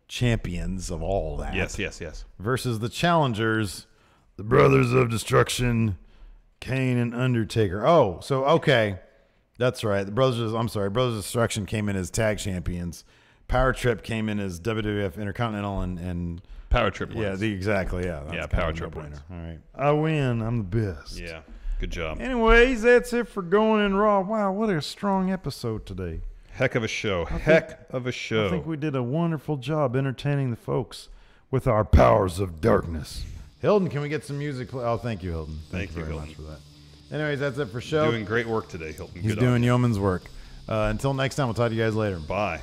champions of all that. Yes. Versus the challengers, the Brothers of Destruction, Kane and Undertaker. Oh, so okay. That's right. The Brothers of Destruction came in as tag champions. Power Trip came in as WWF Intercontinental and Power Trip wins. yeah, exactly. Yeah, that's kind Power of a Trip no-brainer. wins. All right. I win. I'm the best. Yeah. Good job. Anyways, that's it for Going in Raw. Wow, what a strong episode today. Heck of a show. I think we did a wonderful job entertaining the folks with our powers of darkness. Hilton, can we get some music? Oh, thank you, Hilton. Thank you, very Hilton. much for that. Anyways, that's it for show. Doing great work today, Hilton. He's Good doing on you. yeoman's work. Until next time, we'll talk to you guys later. Bye.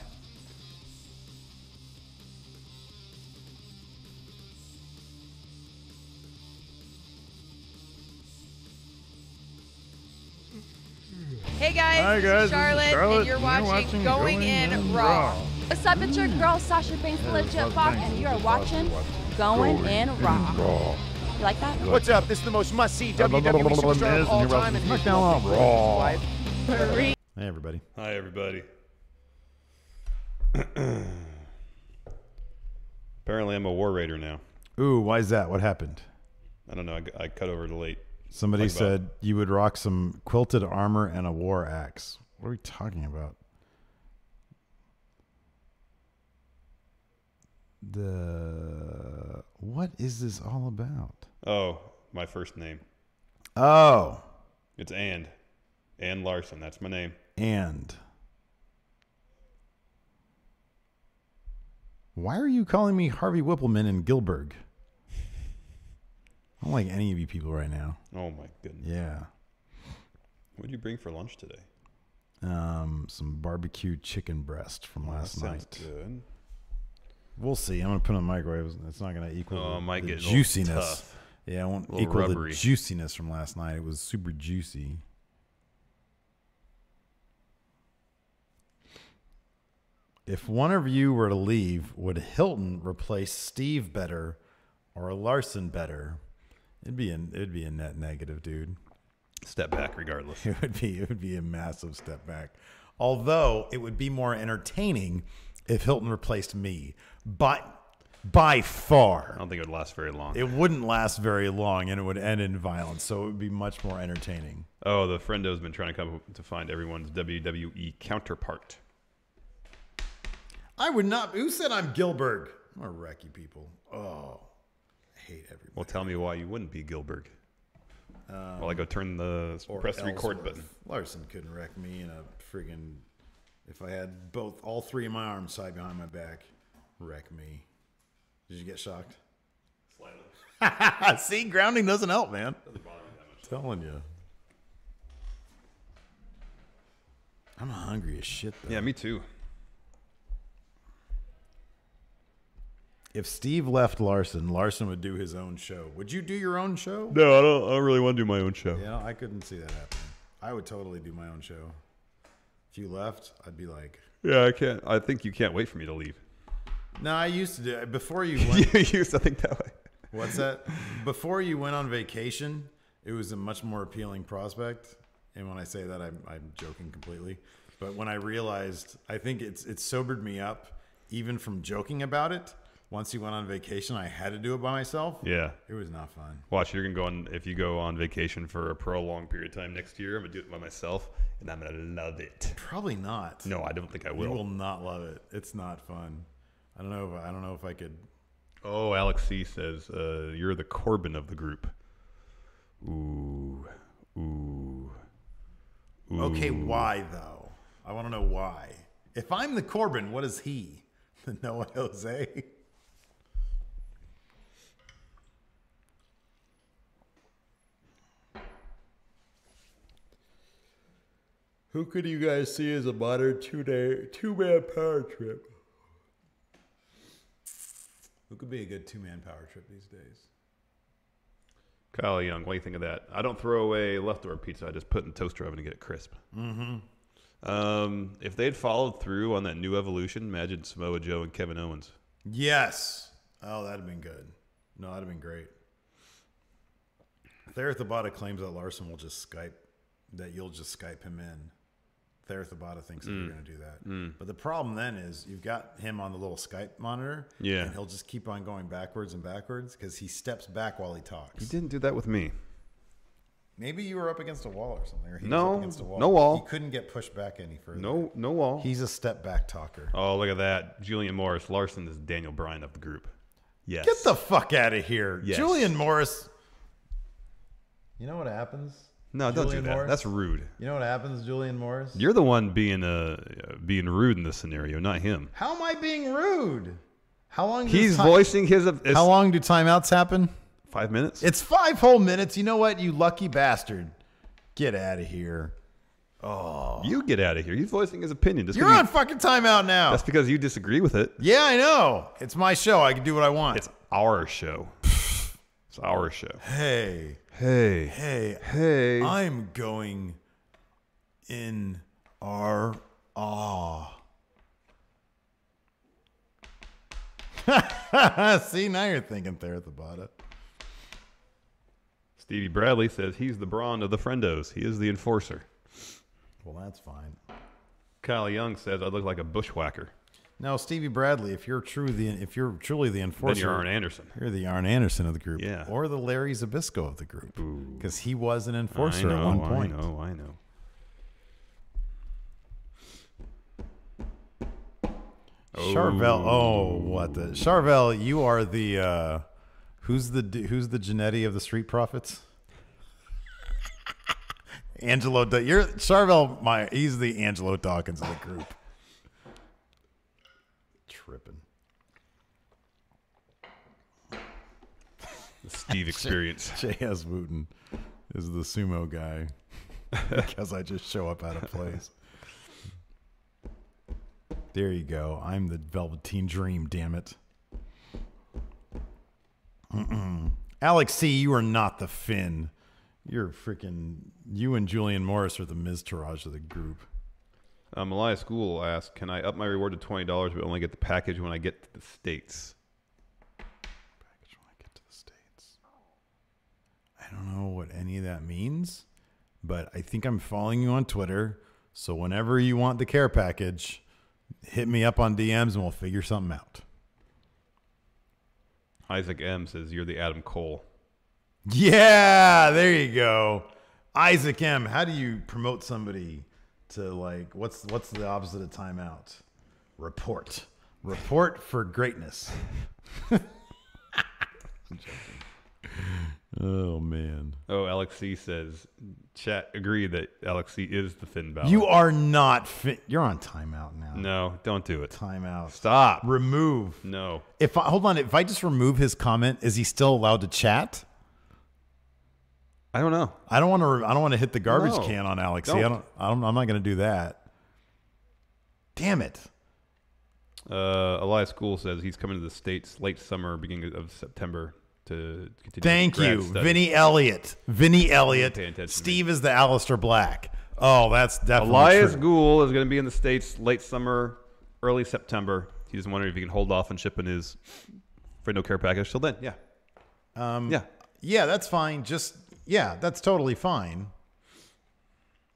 Hey guys, Hi, this guys, is this is Charlotte, Charlotte, and you're watching Going In Raw. What's up? It's your girl Sasha Banks, the Legit Boss, and you're watching Going in Raw. You like that? What's up? This is the most must-see WWE superstar of all time, and here's SmackDown your Raw. wife. Hey, everybody. Hi, everybody. Apparently, I'm a war raider now. Ooh, why is that? What happened? I don't know. I cut over to late. Somebody Talk about- said you would rock some quilted armor and a war axe. What are we talking about? What is this all about? Oh, my first name. Oh, It's Ann Larson. That's my name. and why are you calling me Harvey Whippleman and Gilbert? I don't like any of you people right now. Oh, my goodness. Yeah. What did you bring for lunch today? Some barbecue chicken breast from last That sounds night. good. We'll see. I'm gonna put it in the microwave. It's not gonna equal Oh, it might the get a little juiciness tough. Yeah, it won't little equal rubbery. the juiciness from last night. It was super juicy. If one of you were to leave, would Hilton replace Steve better or Larson better? It'd be a net negative, dude. Step back regardless. It would be a massive step back. Although it would be more entertaining if Hilton replaced me. But by far. I don't think it would last very long. It wouldn't last very long, and it would end in violence. So it would be much more entertaining. Oh, the friendo's been trying to come to find everyone's WWE counterpart. I would not. Who said I'm Gilbert? I'm a wreck you people. Oh, I hate everybody. Well, tell me why you wouldn't be Gilbert. While I go turn the press the record button. Larson couldn't wreck me in a friggin'. If I had all three of my arms tied behind my back, wreck me. Did you get shocked? Slightly. See, grounding doesn't help, man. Doesn't bother me that much. Telling you. I'm hungry as shit, though. Yeah, me too. If Steve left Larson would do his own show. Would you do your own show? No, I don't really want to do my own show. Yeah, I couldn't see that happening. I would totally do my own show. If you left, I'd be like... Yeah, I can't. I think you can't wait for me to leave. No, I used to do it. Before you went... You used to think that way. What's that? Before you went on vacation, it was a much more appealing prospect. And when I say that, I'm joking completely. But when I realized, I think it sobered me up, even from joking about it. Once you went on vacation, I had to do it by myself. Yeah. It was not fun. Watch, you're going to go on, if you go on vacation for a prolonged period of time next year, I'm going to do it by myself, and I'm going to love it. Probably not. No, I don't think I will. You will not love it. It's not fun. I don't know if I could. Oh, Alex C says, you're the Corbin of the group. Ooh. Okay, why, though? I want to know why. If I'm the Corbin, what is he? The Noah Jose? Who could you guys see as a modern two-man power trip? Who could be a good two-man power trip these days? Kyle Young, what do you think of that? I don't throw away leftover pizza. I just put it in the toaster oven to get it crisp. Mm-hmm. If they'd followed through on that new evolution, imagine Samoa Joe and Kevin Owens. Yes. Oh, that'd have been good. No, that'd have been great. Thayer Thabata claims that Larson will just Skype, that you'll just Skype him in. Thayer Thabata thinks that you're going to do that. But the problem then is you've got him on the little Skype monitor. Yeah. And he'll just keep on going backwards and backwards because he steps back while he talks. He didn't do that with me. Maybe you were up against a wall or something. Or he No, was up against a wall. no wall. He couldn't get pushed back any further. No wall. He's a step back talker. Oh, look at that. Julian Morris. Larson is Daniel Bryan of the group. Yes. Get the fuck out of here. Yes. Julian Morris. You know what happens? No, don't do Julian that. Morris? That's rude. You know what happens, Julian Morris? You're the one being rude in this scenario, not him. How am I being rude? How long? He's voicing his. How long do timeouts happen? 5 minutes. It's 5 whole minutes. You know what? You lucky bastard. Get out of here. Oh, You get out of here. He's voicing his opinion. Just you're 'cause on fucking timeout now. That's because you disagree with it. Yeah, I know. It's my show. I can do what I want. It's our show. It's our show. Hey. Hey. I'm going in our awe. See, now you're thinking there at the bottom. Stevie Bradley says he's the Braun of the friendos. He is the enforcer. Well, that's fine. Kyle Young says I look like a bushwhacker. No, Stevie Bradley, if you're truly the enforcer, Then you're Arn Anderson. You're the Arn Anderson of the group. Yeah. Or the Larry Zbyszko of the group. Because he was an enforcer at one point. I know. Charvel. Charvel, you are the who's the Genetti of the Street Profits? Angelo, you're Charvel. He's the Angelo Dawkins of the group. Tripping. The Steve experience. J.S. Wooten is the sumo guy because I just show up out of place. There you go. I'm the Velveteen Dream, damn it. Alex C., you are not the Finn. You and Julian Morris are the Miztourage of the group. Elias School asks, can I up my reward to $20 but only get the package when I get to the States? Package when I get to the States. I don't know what any of that means, but I think I'm following you on Twitter. So whenever you want the care package, hit me up on DMs and we'll figure something out. Isaac M. says, you're the Adam Cole. Yeah, there you go. Isaac M., how do you promote somebody to, like, what's the opposite of timeout? Report for greatness. Oh man. Oh, Alex C. says, chat agree that Alex C. is the Finn Balor. You are not you're on timeout now. No, don't do it. Timeout. Stop. Remove. No. Hold on, if I just remove his comment, is he still allowed to chat? I don't know. I don't want to hit the garbage No. can on Alex. See, Don't. I'm not going to do that. Damn it. Elias School says he's coming to the States late summer, beginning of September to continue. Thank grad you, studies. Vinny Elliott. Vinny Elliott. Pay attention to Steve is the Aleister Black. Oh, that's definitely Elias true. Gould is going to be in the States late summer, early September. He's wondering if he can hold off on shipping his friendo care package till then. Yeah. Yeah, that's fine. That's totally fine.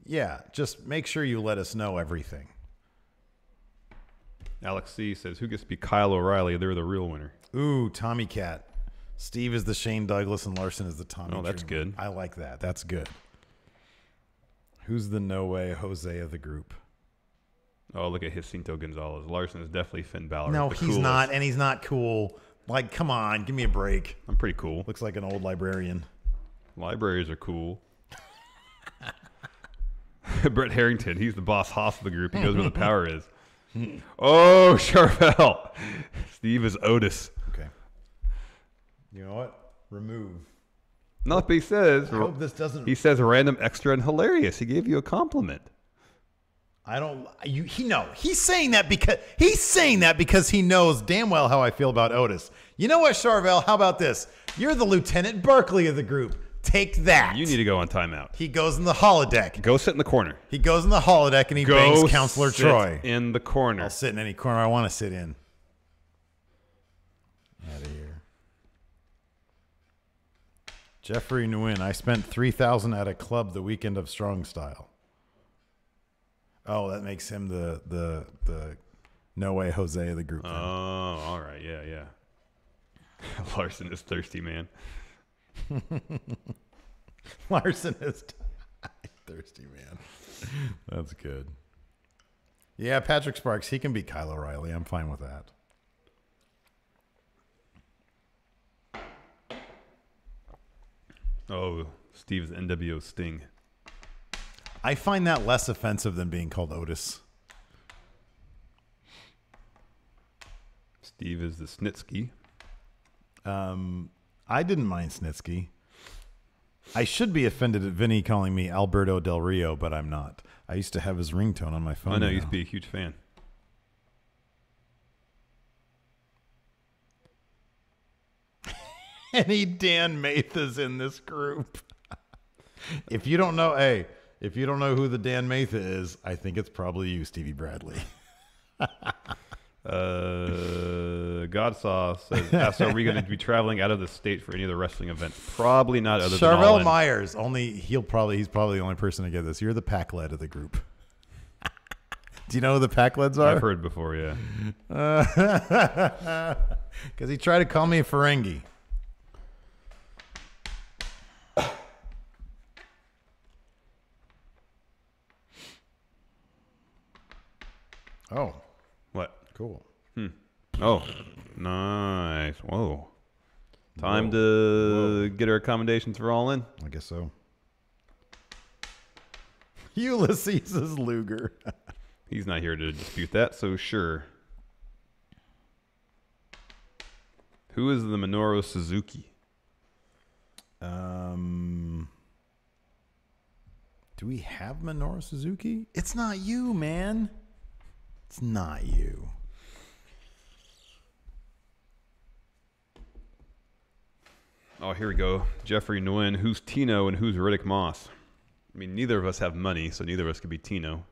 Yeah, just make sure you let us know everything. Alex C. says, who gets to be Kyle O'Reilly? They're the real winner. Ooh, Tommy Cat. Steve is the Shane Douglas and Larson is the Tommy. Oh, that's Dreamer. good. I like that. That's good. Who's the No Way Jose of the group? Oh, look at Jacinto Gonzalez. Larson is definitely Finn Balor. No, the he's coolest. not, and he's not cool. Like, come on, give me a break. I'm pretty cool. Looks like an old librarian. Libraries are cool. Brett Harrington, he's the boss hoss of the group. He knows where the power is. Oh, Charvel. Steve is Otis. Okay. You know what? Remove. Not but he says. I hope this doesn't. He says random, extra, and hilarious. He gave you a compliment. I don't. He's saying that because he knows damn well how I feel about Otis. You know what, Charvel? How about this? You're the Lieutenant Barkley of the group. Take that. You need to go on timeout. He goes in the holodeck. Go sit in the corner. He goes in the holodeck and he bangs Counselor Troy. In the corner. I'll sit in any corner I want to sit in. Out of here. Jeffrey Nguyen, I spent $3,000 at a club the weekend of Strong Style. Oh, that makes him the No Way Jose of the group. Oh, all right. Yeah. Larson is thirsty, man. Larson is thirsty, man. That's good. Yeah, Patrick Sparks, he can be Kyle O'Reilly. I'm fine with that. Oh, Steve's NWO Sting. I find that less offensive than being called Otis. Steve is the Snitsky. I didn't mind Snitsky. I should be offended at Vinny calling me Alberto Del Rio, but I'm not. I used to have his ringtone on my phone. I know, you used to be a huge fan. Any Dan Matha's in this group. If you don't know who the Dan Matha is, I think it's probably you, Stevie Bradley. Godsaw says, are we going to be traveling out of the state for any of the wrestling events? Probably not. Other than Charvel Myers, he's probably the only person to get this. You're the pack lead of the group. Do you know who the pack leads are? I've heard before, yeah. Because he tried to call me a Ferengi. Oh. What? Cool. Oh, nice. Whoa. Time to get our accommodations for All In. I guess so. Ulysses is Luger. He's not here to dispute that, so sure. Who is the Minoru Suzuki? Do we have Minoru Suzuki? It's not you, man. It's not you. Oh, here we go. Jeffrey Nguyen. Who's Tino and who's Riddick Moss? I mean, neither of us have money, so neither of us could be Tino.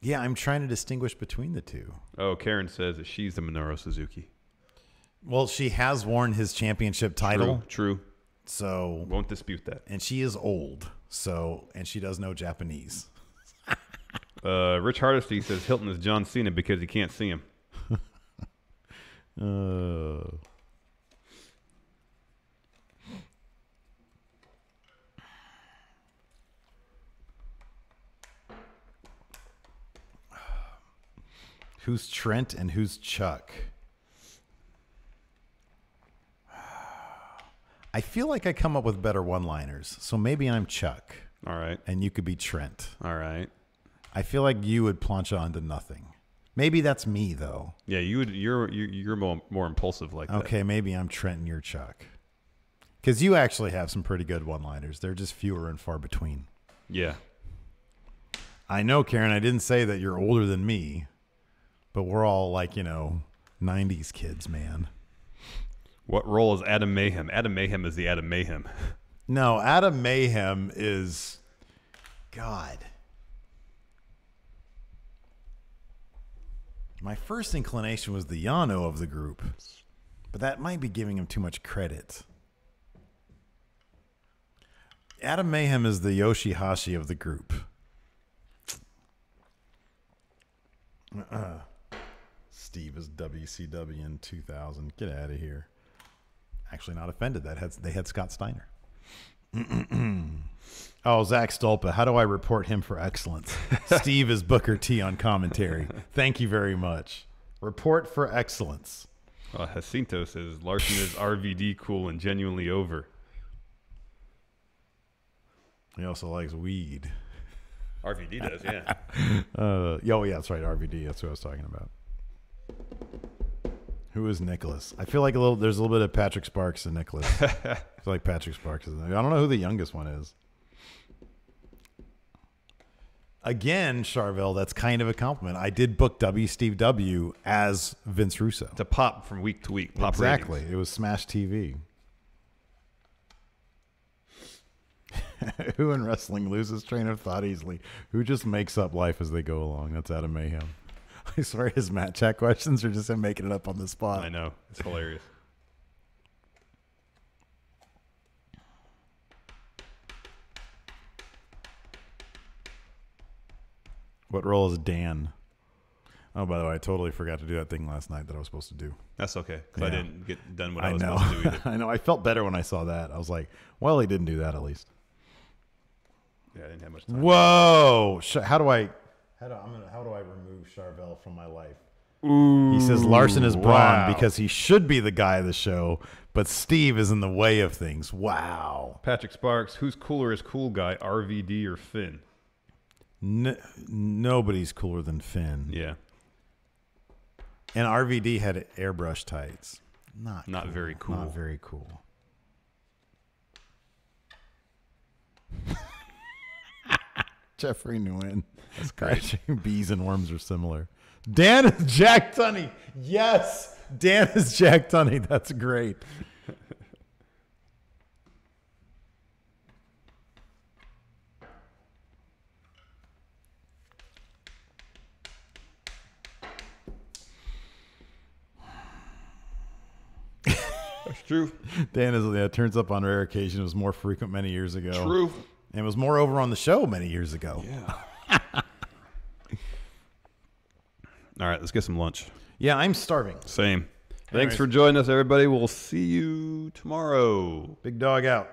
Yeah, I'm trying to distinguish between the two. Oh, Karen says that she's the Minoru Suzuki. Well, she has worn his championship title. True. So won't dispute that. And she is old. So, and she does know Japanese. Rich Hardesty says Hilton is John Cena because he can't see him. Who's Trent and who's Chuck? I feel like I come up with better one-liners, so maybe I'm Chuck. All right. And you could be Trent. All right. I feel like you would plancha onto nothing. Maybe that's me though. Yeah, you're more impulsive like that. Okay, maybe I'm Trent and you're Chuck. Because you actually have some pretty good one-liners. They're just fewer and far between. Yeah. I know, Karen. I didn't say that you're older than me, but we're all like 90s kids, man. What role is Adam Mayhem? Adam Mayhem is the Adam Mayhem. No, Adam Mayhem is God. My first inclination was the Yano of the group, but that might be giving him too much credit. Adam Mayhem is the Yoshihashi of the group. Steve is WCW in 2000. Get out of here. Actually not offended. They had Scott Steiner. Oh, Zach Stolpa. How do I report him for excellence? Steve is Booker T on commentary. Thank you very much. Report for excellence. Jacinto says Larson is RVD cool and genuinely over. He also likes weed. RVD does, yeah. Oh, yeah, that's right. RVD. That's what I was talking about. Who is Nicholas? I feel like there's a little bit of Patrick Sparks and Nicholas. I feel like Patrick Sparks is. I don't know who the youngest one is. Again, Charvel, that's kind of a compliment. I did book Steve W as Vince Russo. To pop from week to week. Pop exactly. ratings. It was Smash TV. Who in wrestling loses train of thought easily? Who just makes up life as they go along? That's Adam Mayhem. I swear his Matt chat questions are just him making it up on the spot. I know. It's hilarious. What role is Dan? Oh, by the way, I totally forgot to do that thing last night that I was supposed to do. That's okay, because I didn't get done what I was know. supposed to do either. I know. I felt better when I saw that. I was like, well, he didn't do that at least. Yeah, I didn't have much time. Whoa! How do I remove Charvel from my life? Ooh, he says Larson is Braun wow. because he should be the guy of the show, but Steve is in the way of things. Wow. Patrick Sparks, who's cooler as cool guy, RVD or Finn? Nobody's cooler than Finn. Yeah. And RVD had airbrush tights. Not cool. Very cool. Not very cool. Jeffrey Nguyen. That's great. Bees and worms are similar. Dan is Jack Tunney. Yes, Dan is Jack Tunney. That's great. That's true. Dan turns up on rare occasion. It was more frequent many years ago. True. And it was more over on the show many years ago. Yeah. All right, let's get some lunch. Yeah, I'm starving. Same. Thanks for joining us, everybody. We'll see you tomorrow. Big dog out.